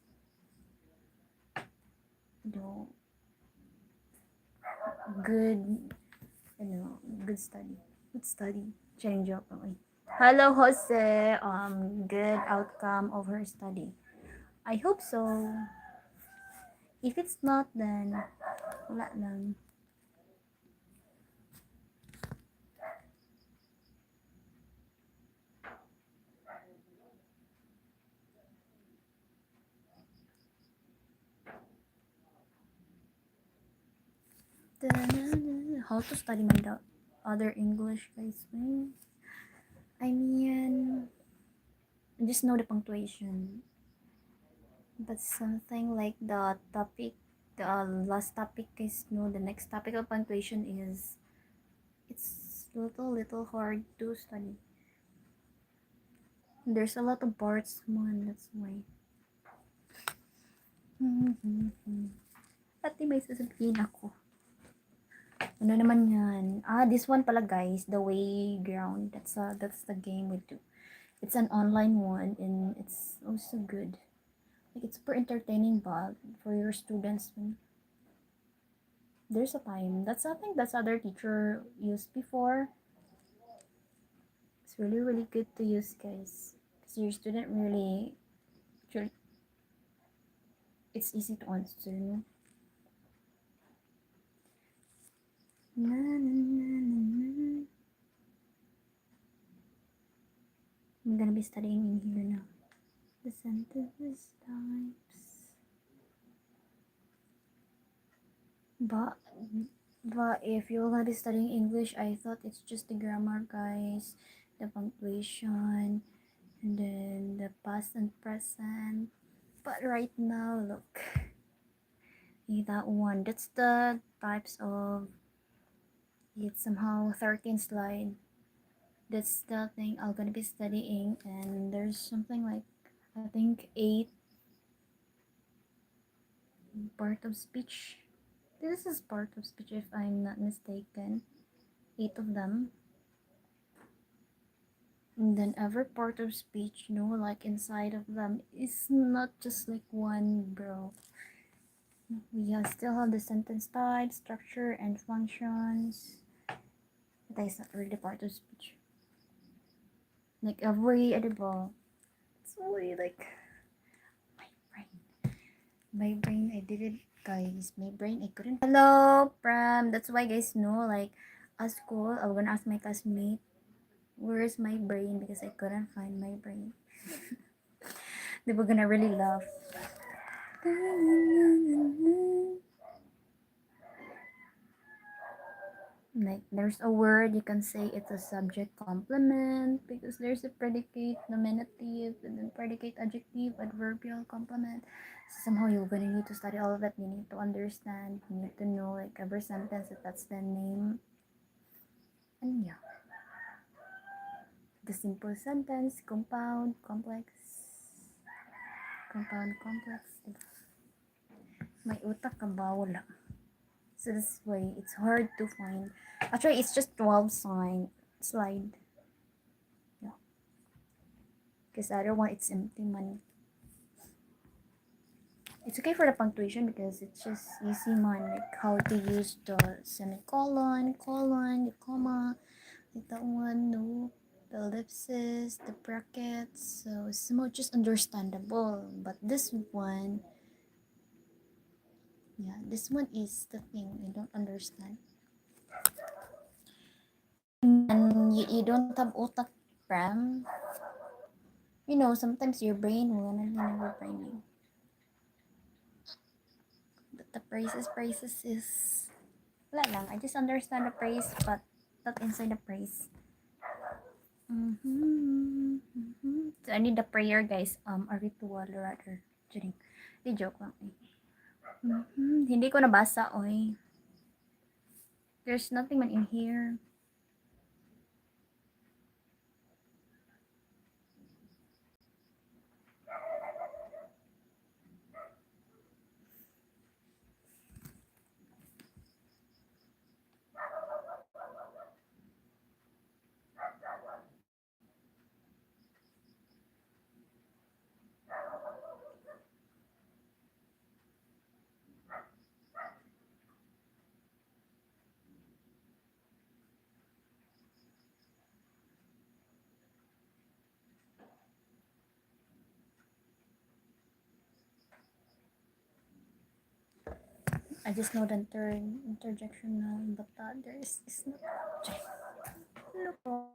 good, good study. Good study. Change joke. Okay. Hello, Jose. Good outcome of her study. I hope so. If it's not, then wala lang. How to study man the other English, guys? I mean, I just know the punctuation. But something like the topic, the last topic is the next topic of punctuation is, it's little hard to study. There's a lot of parts man, that's why. Pati may sasabihin ako. Ano naman yan? This one pala guys, the way ground. That's the game we do. It's an online one and it's also good. Like it's super entertaining but for your students when there's a time. That's something that's other teacher used before. It's really good to use guys. Because your student really it's easy to answer, no? Na, na, na, na, na. I'm gonna be studying in here now. The sentences types. But if you're gonna be studying English, I thought it's just the grammar, guys, the punctuation, and then the past and present. But right now, look, that one. That's the types of. It's somehow 13 slide. That's the thing I'm gonna be studying, and there's something like I think 8 part of speech. This is part of speech if I'm not mistaken. 8 of them. And then every part of speech, like inside of them is not just like one, bro. We still have the sentence type, structure, and functions. But that is not really part of speech. Like every edible. It's really like my brain. I did it, guys. My brain, I couldn't. Hello, Pram. That's why, guys, like at school, I was gonna ask my classmate, where's my brain? Because I couldn't find my brain. They were gonna really laugh. Like there's a word you can say it's a subject complement because there's a predicate, nominative, and then predicate, adjective, adverbial, complement. So somehow you're gonna need to study all of that. You need to understand. You need to know like every sentence if that's the name. And yeah, the simple sentence, compound, complex, compound, complex. May utak ka ba? Wala. So this way, it's hard to find. Actually, it's just 12 slide. Yeah. Because the other one, it's empty money. It's okay for the punctuation because it's just easy man, like how to use the semicolon, colon, the comma, like that one, no, the ellipsis, the brackets. So it's more just understandable. But this one, yeah, this one is the thing I don't understand. And you don't have utak, Pram. Sometimes your brain will never brain. But the phrases is wala lang. I just understand the phrase, but not inside the phrase. So I need the prayer, guys. A ritual rather. Kidding. Di joke lang eh. Hindi ko nabasa, oy. There's nothing man in here. I just know the interjection now, but the other is not. Look. Oh,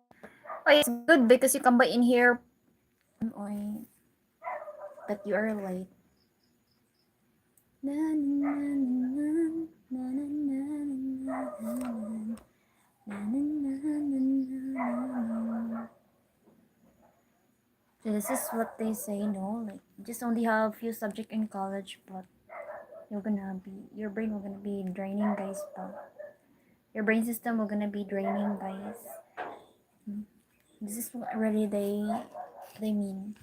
it's good because you come by in here. Oy, but you are late. Na, na, na, na, na, na, na, na. So this is what they say, no? Like just only have few subject in college, but your brain will gonna be draining, guys. But your brain system will gonna be draining, guys. This is what really they they mean.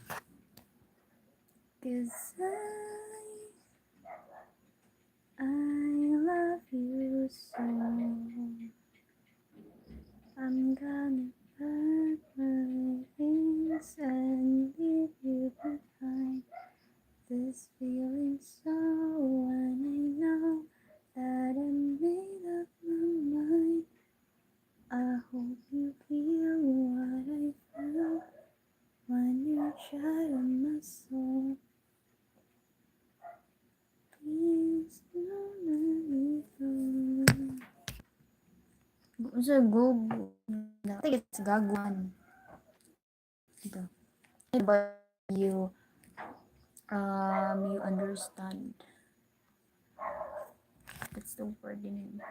'Cause I love you so. I'm gonna pack my things and leave you behind. This feeling so when I know that I made up my mind. I hope you feel what I feel when you're shining my soul. Please don't let me go. What's a go? I think it's Gaguan. Ito. But you understand. That's the word in it.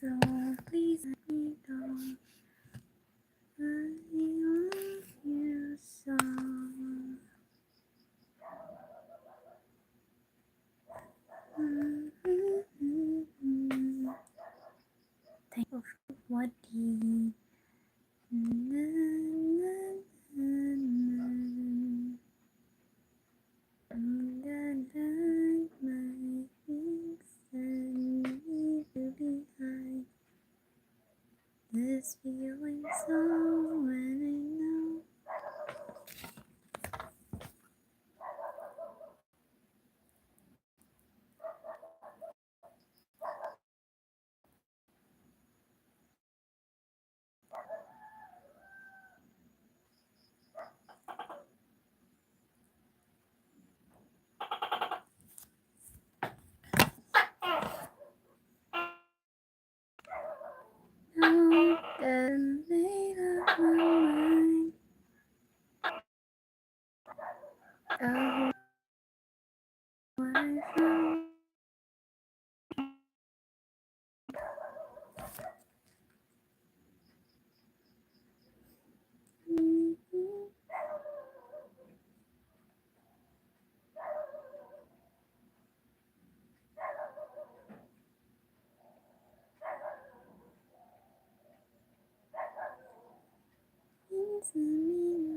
So please let me go. I love you so. Thank you for what you. I'm gonna hide my things and leave you behind. This feeling so when I know. Now that I made up my mind, I hope I found. Into me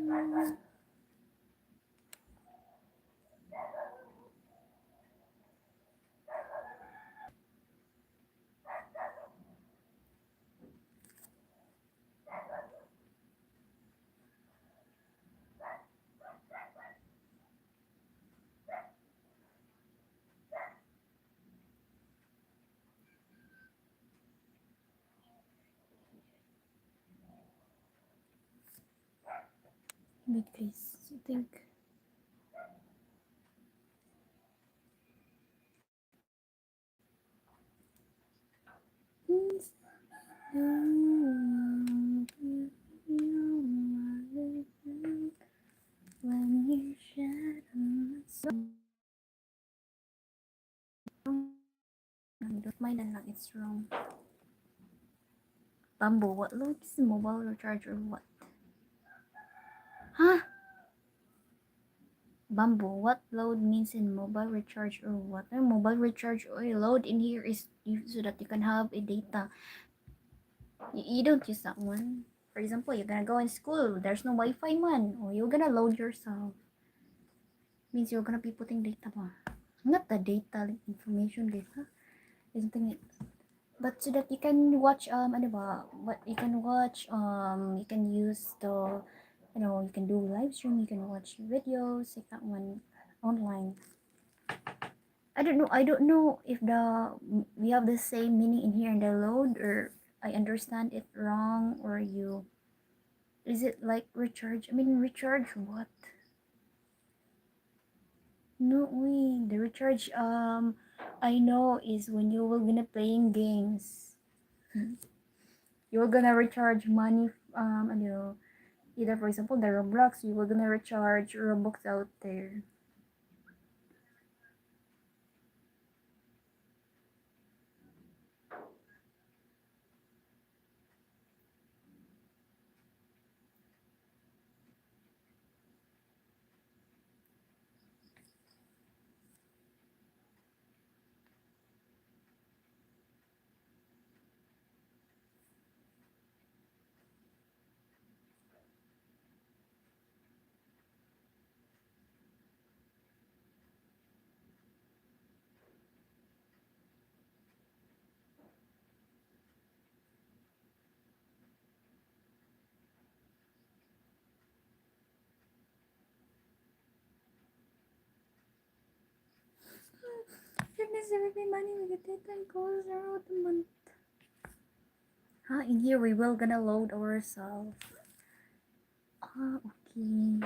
now. Big face, I think. When you shadow my soul. Don't mind lang, it's wrong. Bamboo, what load is mobile recharge or what? Huh? Bamboo, what load means in mobile recharge or what? Mobile recharge or load in here is so that you can have a data. You don't use that one. For example, you're gonna go in school, there's no Wi-Fi man, or you're gonna load yourself. Means you're gonna be putting data ba? Not the data like information data. Something like, but so that you can watch ano ba? What you can watch you can use the you can do live stream, you can watch videos like that one online. I don't know if we have the same meaning in here in the load, or I understand it wrong, or you is it like recharge? I mean recharge what? No way. The recharge I know is when you were gonna playing games. You're gonna recharge money, either for example the Roblox, you were gonna recharge Robux out there. Fitness every money we get it and goes around the month. In here we will gonna load ourselves. Okay.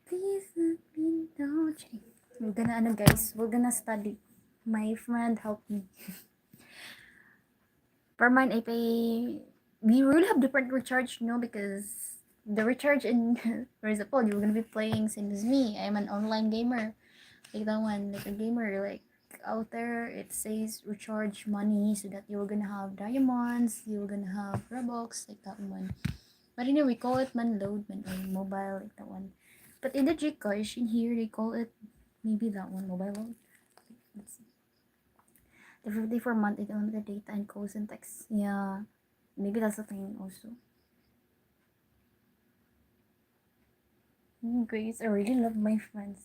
Please let me know. We're gonna guys, we're gonna study. My friend helped me. Per month I pay. We really have different recharge, because the recharge in for example, you're gonna be playing same as me. I'm an online gamer. Like that one, like a gamer, like out there it says recharge money so that you're gonna have diamonds, you're gonna have Robux, like that one. But in here we call it man load, man or mobile, like that one. But in the Gcash in here they call it maybe that one mobile load. Let's see. The 50 for month is unlimited data and calls and text. Yeah, maybe that's the thing also. Grace, I really love my friends.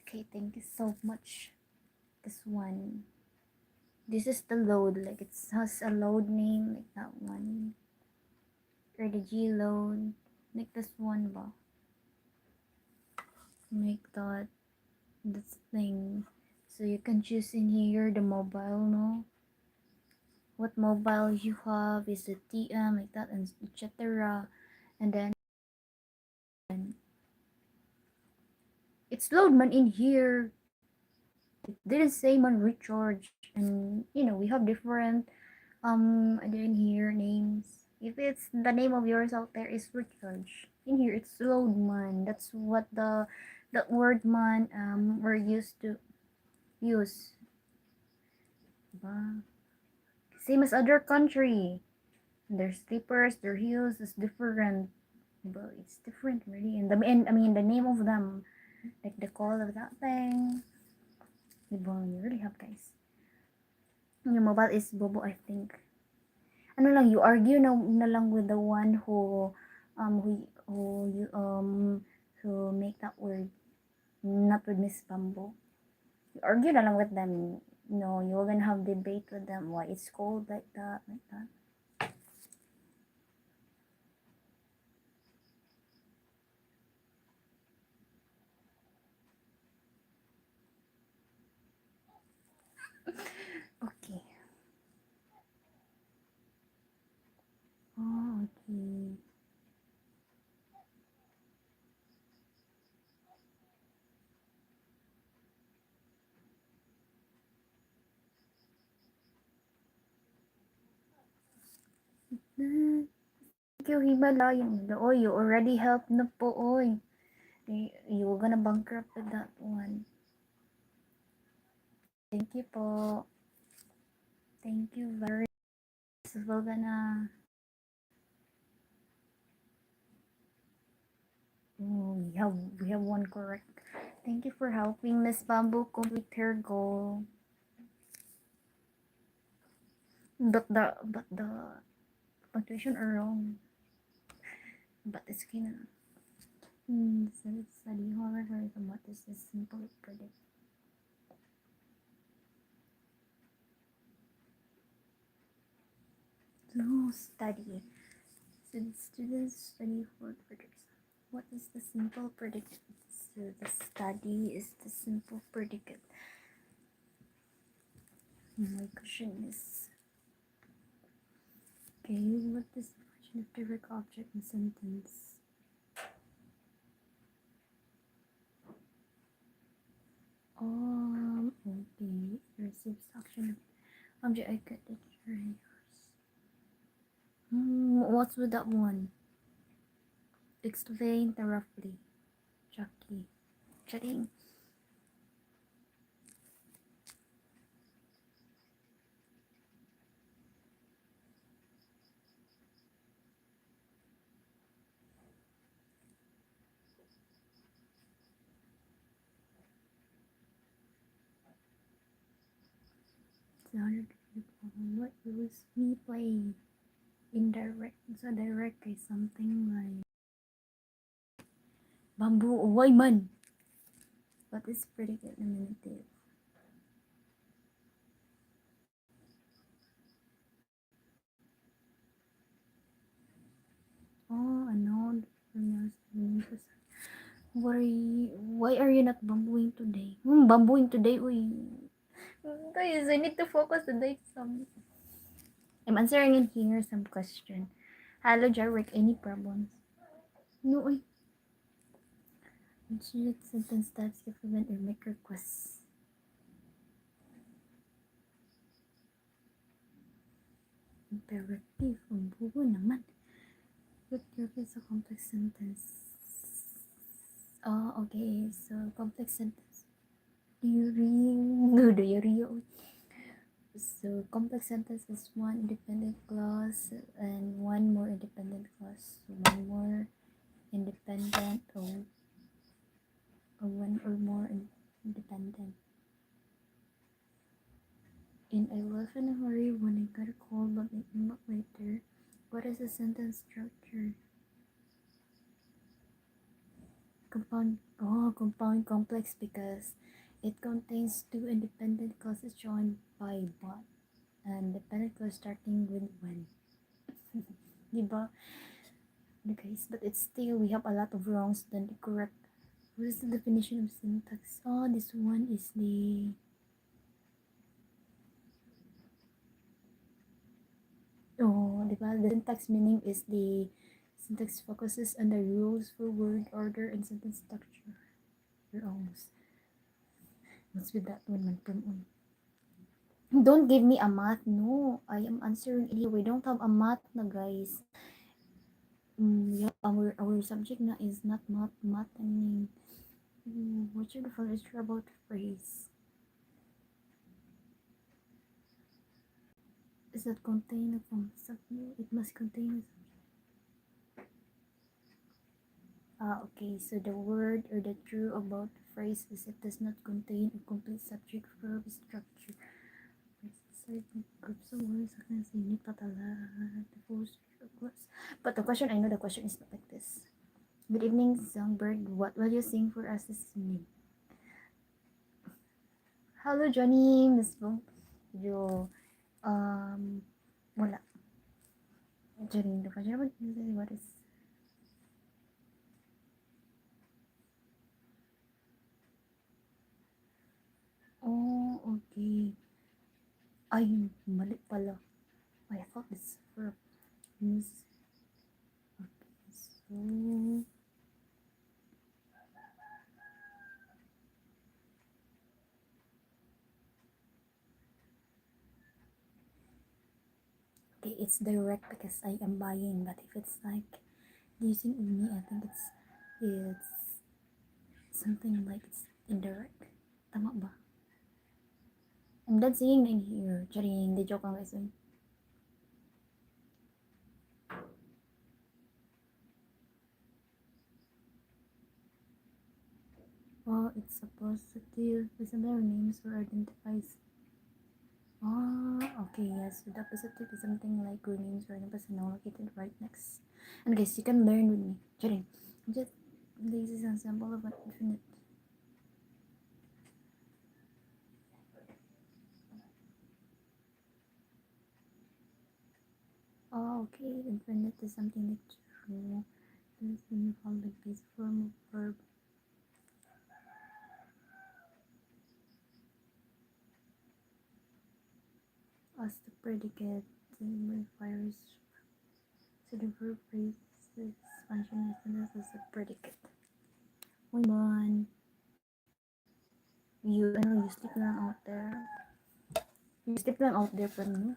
Okay, thank you so much. This one. This is the load, like it has a load name, like that one. Or the G load, like this one ba? Make that this thing. So you can choose in here the mobile, no? What mobile you have, is it TM, like that, and etc. And then it's load man in here. It didn't say man recharge, and we have different in here names. If it's the name of yours out there is recharge, in here it's load man. That's what the word man we're used to use. Diba? Same as other country. Their slippers, their heels is different. But it's different really. And I mean the name of them, like the call of that thing. Diba? You really have guys. Your mobile is Bobo, I think. Ano lang, you argue na lang with the one who make that word, not with Miss Bamboo. You argue na lang with them. No, you're gonna have debate with them why it's called like that, like that. Okay. Oh, okay. Thank you, Himalayan. Oh, you already helped na po, oy. You were gonna bankrupt with that one. Thank you po. Thank you very much. We're gonna... Oh, we have one correct. Thank you for helping Miss Bamboo complete her goal. But the punctuation are wrong. But it's kinda study hard or the math is simple to predict. No study. students study for predicate. What is the simple predicate? So the study is the simple predicate. My question is, okay, what is the function of direct object in sentence? Okay, receives action of object. I get it. Yours. What's with that one? Explain roughly. Jackie. Chatting. What was me playing? Indirect. So direct is something like bamboo. Why man? What is predicate nominative? Oh, a noun. Why are you not bambooing today? Bambooing today, uy. Guys, I need to focus today. I'm answering in here some question. Hello, Jarek. Any problems? No, uy. Initiate sentence types, supplement, or make requests. Imperative. Ang buo naman. Put your piece of complex sentence. Oh, okay. So, complex sentence. Do you read? So, complex sentence is one independent clause and one more independent clause. So, one more independent or one or more independent. In I left in a hurry when I got a call, but I came back later. What is the sentence structure? Compound complex because it contains two independent clauses joined by but and dependent clause starting with when. Diba? Guys, but it's still we have a lot of wrongs than the correct. What is the definition of syntax? Oh, this one is the diba? The syntax meaning is the syntax focuses on the rules for word order and sentence structure. Wrongs. What's with that one, man? Don't give me a math. No, I am answering here. We don't have a math na, guys. Yeah, our subject na is not math. I mean, what should the follow about phrase? Is that contain a subject? It must contain a subject. Okay. So the word or the true about the phrase is it does not contain a complete subject verb structure. Groups of words against unit but the question, I know the question is not like this. Good evening, Songbird. What will you sing for us this evening? Hello, Johnny, Miss Bong. Wala. Johnny, the question what is oh, okay. Ay, mali pala. I thought it's verb. Miss. Okay, so okay, it's direct because I am buying, but if it's like using me, I think it's something like it's indirect. Tama ba? I'm done saying in here. Charing, di joke lang guys. Oh, it's a positive. Similar names or identifies. Oh, okay, yes. So the positive is something like good names or numbers and located right next. And guys, you can learn with me. Charing. Just this is an example of an infinite. Oh, okay. Infinite is something like true. This is in the following base form of verb. As the predicate requires, so the verb phrase expansion is as a predicate. Hold on. I know you sleep lang out there. You sleep lang out there for me.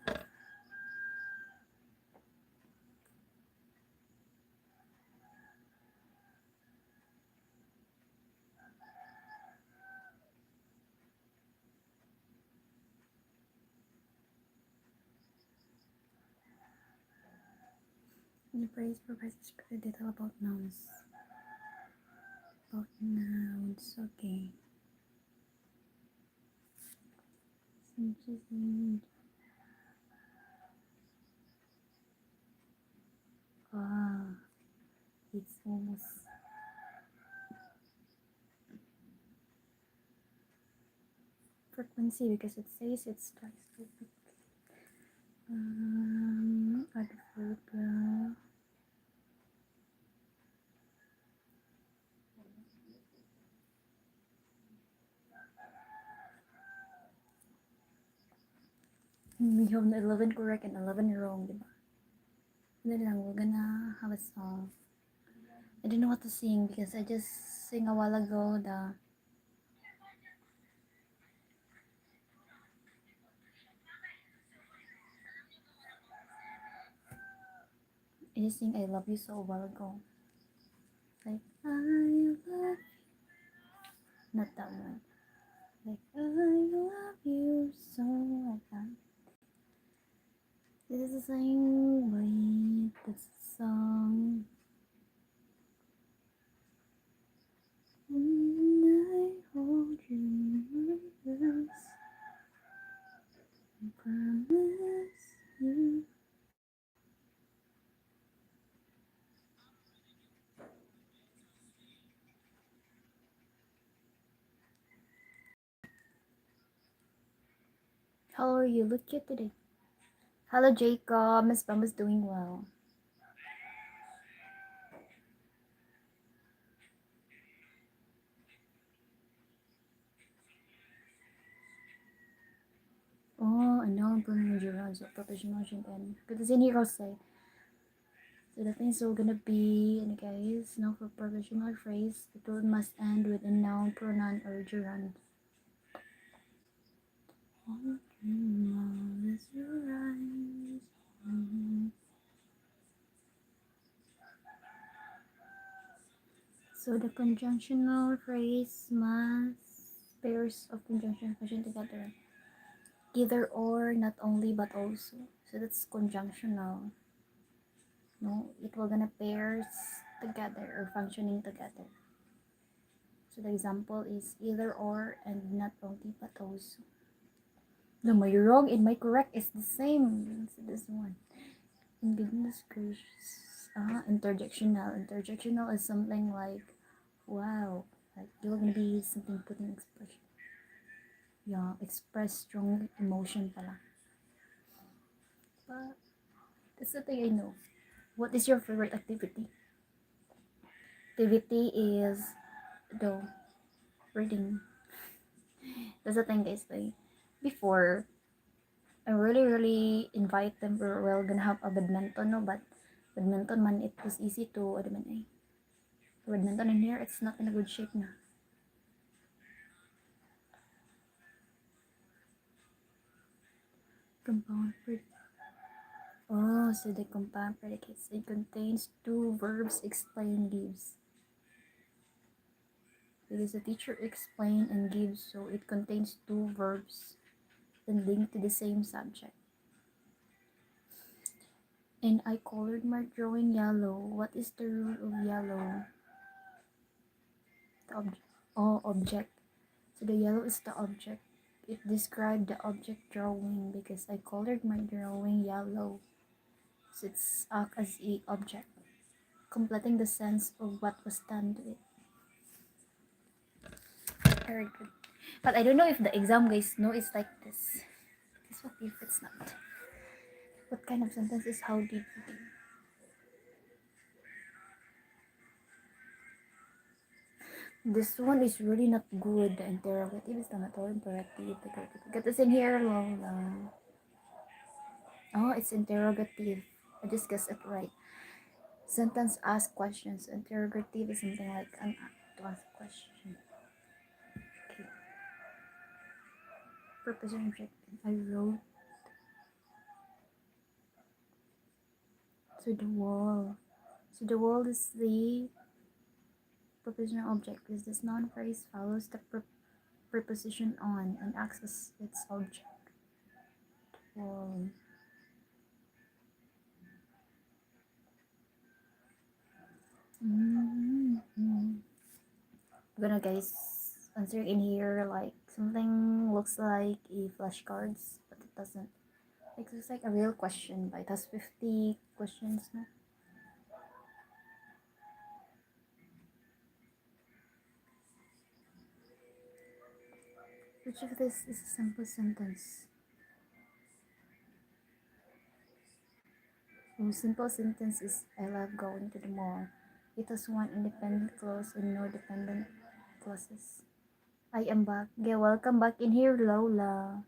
The phrase provides descriptive detail about nouns. Okay. Ah, it's almost. Frequency because it says it's twice. Adverb. We have 11 correct and 11 wrong, diba? And then we're gonna have a song. I don't know what to sing because I just sing a while ago I just sing I love you so a while ago. Like I love, not that one. Like I love you so like that. This is the same way. This song. And I hold you in my arms. I promise you. How are you? Look cute today. Hello, Jacob. Miss Bamba's doing well. Oh, a noun pronoun gerunds of professional and good as any say. So the things are gonna be, and guys, now for professional phrase, the word must end with a noun, pronoun, or gerund. So the conjunctional phrase must pairs of conjunction function together. Either or, not only but also. So that's conjunctional. No, it will gonna pairs together or functioning together. So the example is either or and not only but also. No, my wrong and my correct is the same. So this one. In goodness gracious. Interjectional. Interjectional is something like, wow, like you're gonna be something putting expression. Yeah, express strong emotion pala. But that's the thing I know. What is your favorite activity? Activity is the reading. That's the thing, guys. Like, before, I really invite them. We're gonna have a badminton, no? But badminton man, it was easy to, ano man eh. Badminton in here, it's not in a good shape na. Compound predicate. Oh, so the compound predicates. It contains two verbs, explain, gives. Because the teacher explain and gives, so it contains two verbs then linked to the same subject. And I colored my drawing yellow. What is the rule of yellow? The object. Oh, object. So the yellow is the object. It described the object drawing because I colored my drawing yellow. So it's act as a object, completing the sense of what was done to it. Very good. But I don't know if the exam guys know it's like this. Guess what if it's not? What kind of sentence is how did you do? This one is really not good. The interrogative is not all imperative. Get this in here, Lola. Oh, it's interrogative. I just guessed it right. Sentence ask questions. Interrogative is something like an to ask question. Okay. Preposition objective. I wrote to the wall. So the wall is the prepositional object because this noun phrase follows the preposition on and acts as its object. Wall. I'm gonna guys answer in here like something looks like a flashcards, but it doesn't. It looks like a real question, but it has 50 questions now. Which of this is a simple sentence? A simple sentence is I love going to the mall. It has one independent clause and no dependent clauses. I am back. Yeah, welcome back in here, Lola.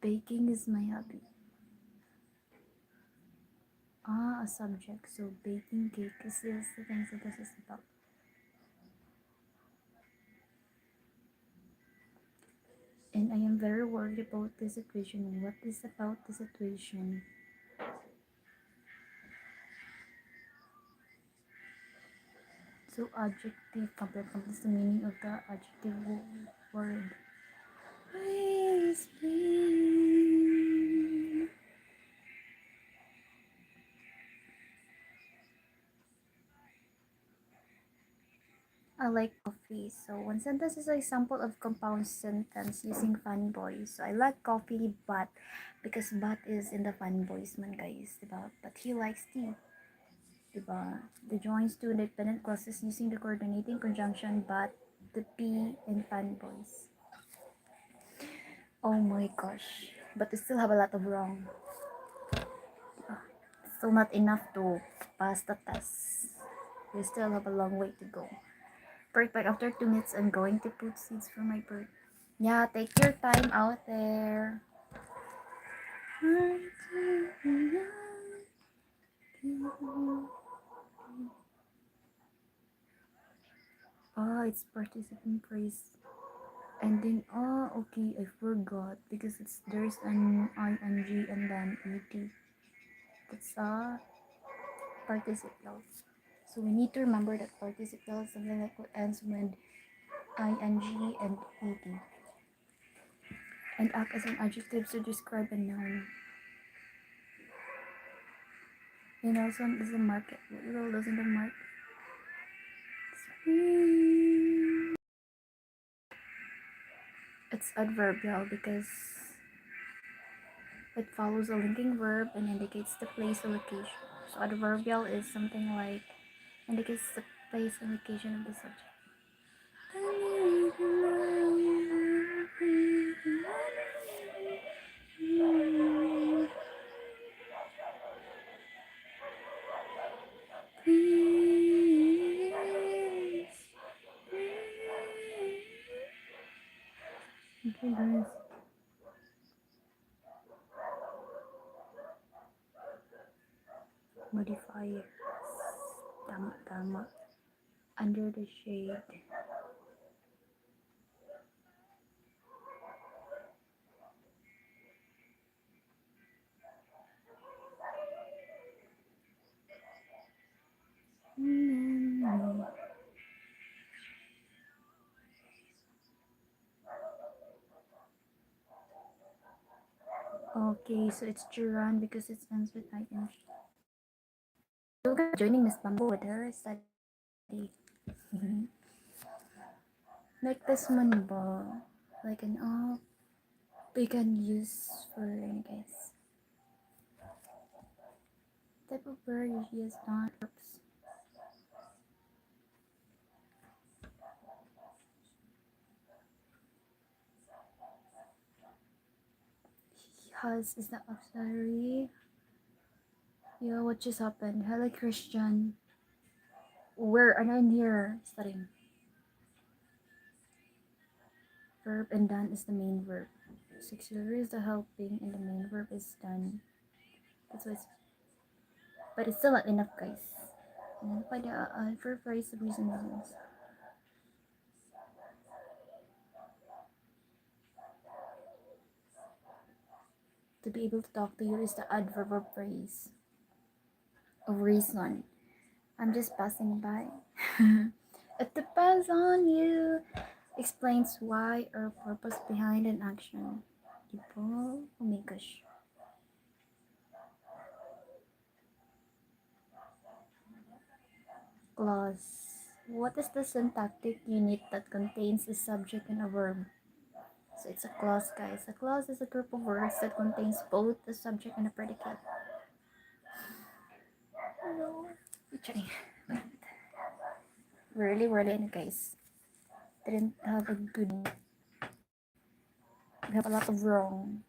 Baking is my hobby. Ah, a subject. So baking cake is the things that this is about. And I am very worried about the situation. What is about the situation? So adjective completes the meaning of the adjective word. Please, please. I like coffee. So one sentence is an example of compound sentence using fanboys. So I like coffee, but because but is in the fanboys man guys, diba? But he likes tea, diba? The joins two independent clauses using the coordinating conjunction but, the P, and fanboys. Oh my gosh! But we still have a lot of wrong. Still not enough to pass the test. We still have a long way to go. Perfect. After 2 minutes, I'm going to put seeds for my bird. Yeah, take your time out there. Oh, it's participant phrase. And then, oh, okay, I forgot because there's an ing and then ed. That's a participle. So we need to remember that participle is something like what ends with ing and ed. And act as an adjective to describe a noun. And also is a market. What role does in the mark? It's adverbial because it follows a linking verb and indicates the place or location. So adverbial is something like indicates the place and location of the subject. Okay, guys. Modifiers. Tama, tama. Under the shade. Okay, so it's Duran because it ends with ing. So joining Miss Bamboo with her study. Like this one ba? Like an app we can use for any guys. Type of bird usually is not verbs. Has is the auxiliary. Yeah, what just happened? Hello, Christian. Where am I in here studying? Verb and done is the main verb. So auxiliary is the helping and the main verb is done. That's what it's, but it's still not enough, guys. By the verb phrase of reasons. To be able to talk to you is the adverb of phrase of reason. I'm just passing by. It depends on you. Explains why or purpose behind an action. Tipo, oh my gosh. Clause. What is the syntactic unit that contains a subject and a verb? So it's a clause, guys. A clause is a group of words that contains both the subject and a predicate. No. Really, guys. Didn't have a good. We have a lot of wrong.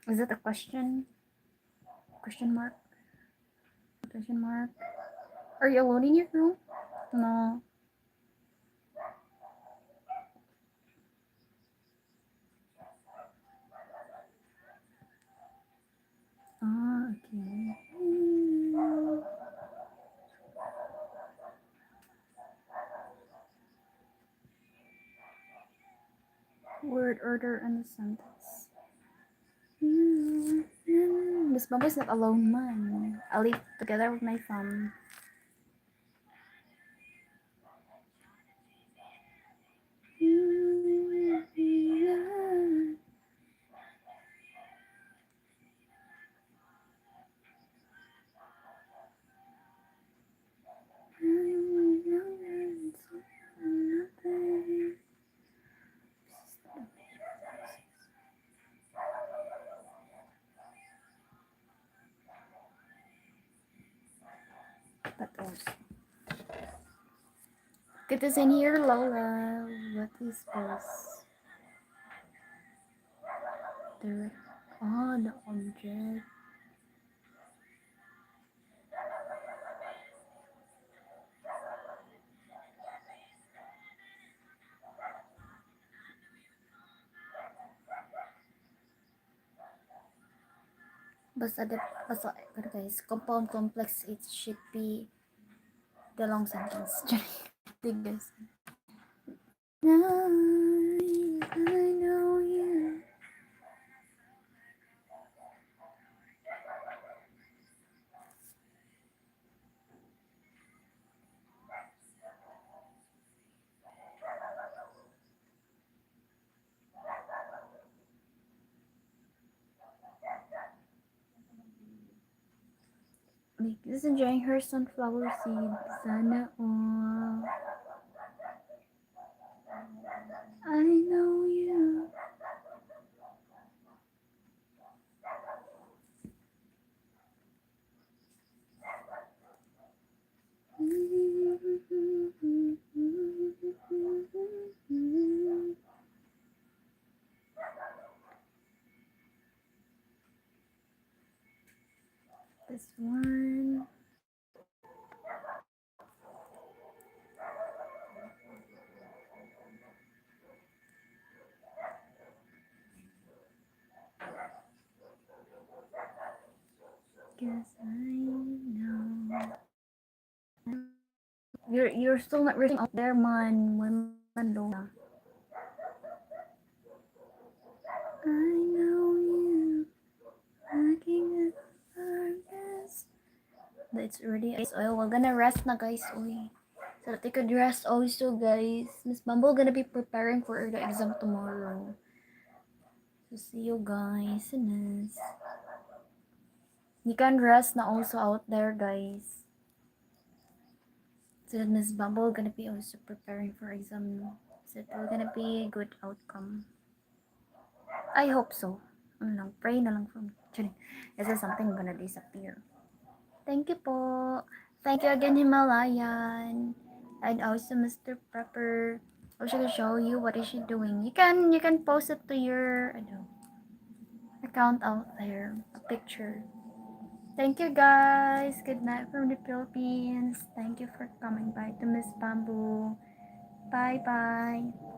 Is it a question? Question mark? Question mark? Are you alone in your room? No. Ah, okay. Word order and the sentence. Miss Bumbo's not alone, man. I live together with my fam. But also. Good to see you here, Lola. What is this? The object. Basta, guys, compound complex, it should be the long sentence. Guys. I know you. Like, just enjoying her sunflower seeds. Sana all. I know you. This one. Guess I know. You're still not reading out there, man. Man, Lola. I know you. Looking at the darkness. It's already ice oil. We're gonna rest na, guys. Oy. So that they could rest also, guys. Miss Bumble gonna be preparing for the exam tomorrow. So see you guys. Sinas. You can rest na also out there, guys. So that Miss Bumble gonna be also preparing for exam. So it will gonna be a good outcome. I hope so. Ano lang, pray na lang for me. Is there something gonna disappear? Thank you po. Thank you again, Himalayan. And also Mr. Prepper. Or she can show you what is she doing. You can post it to your account out there, a picture. Thank you guys. Good night from the Philippines. Thank you for coming by to Miss Bamboo. Bye bye.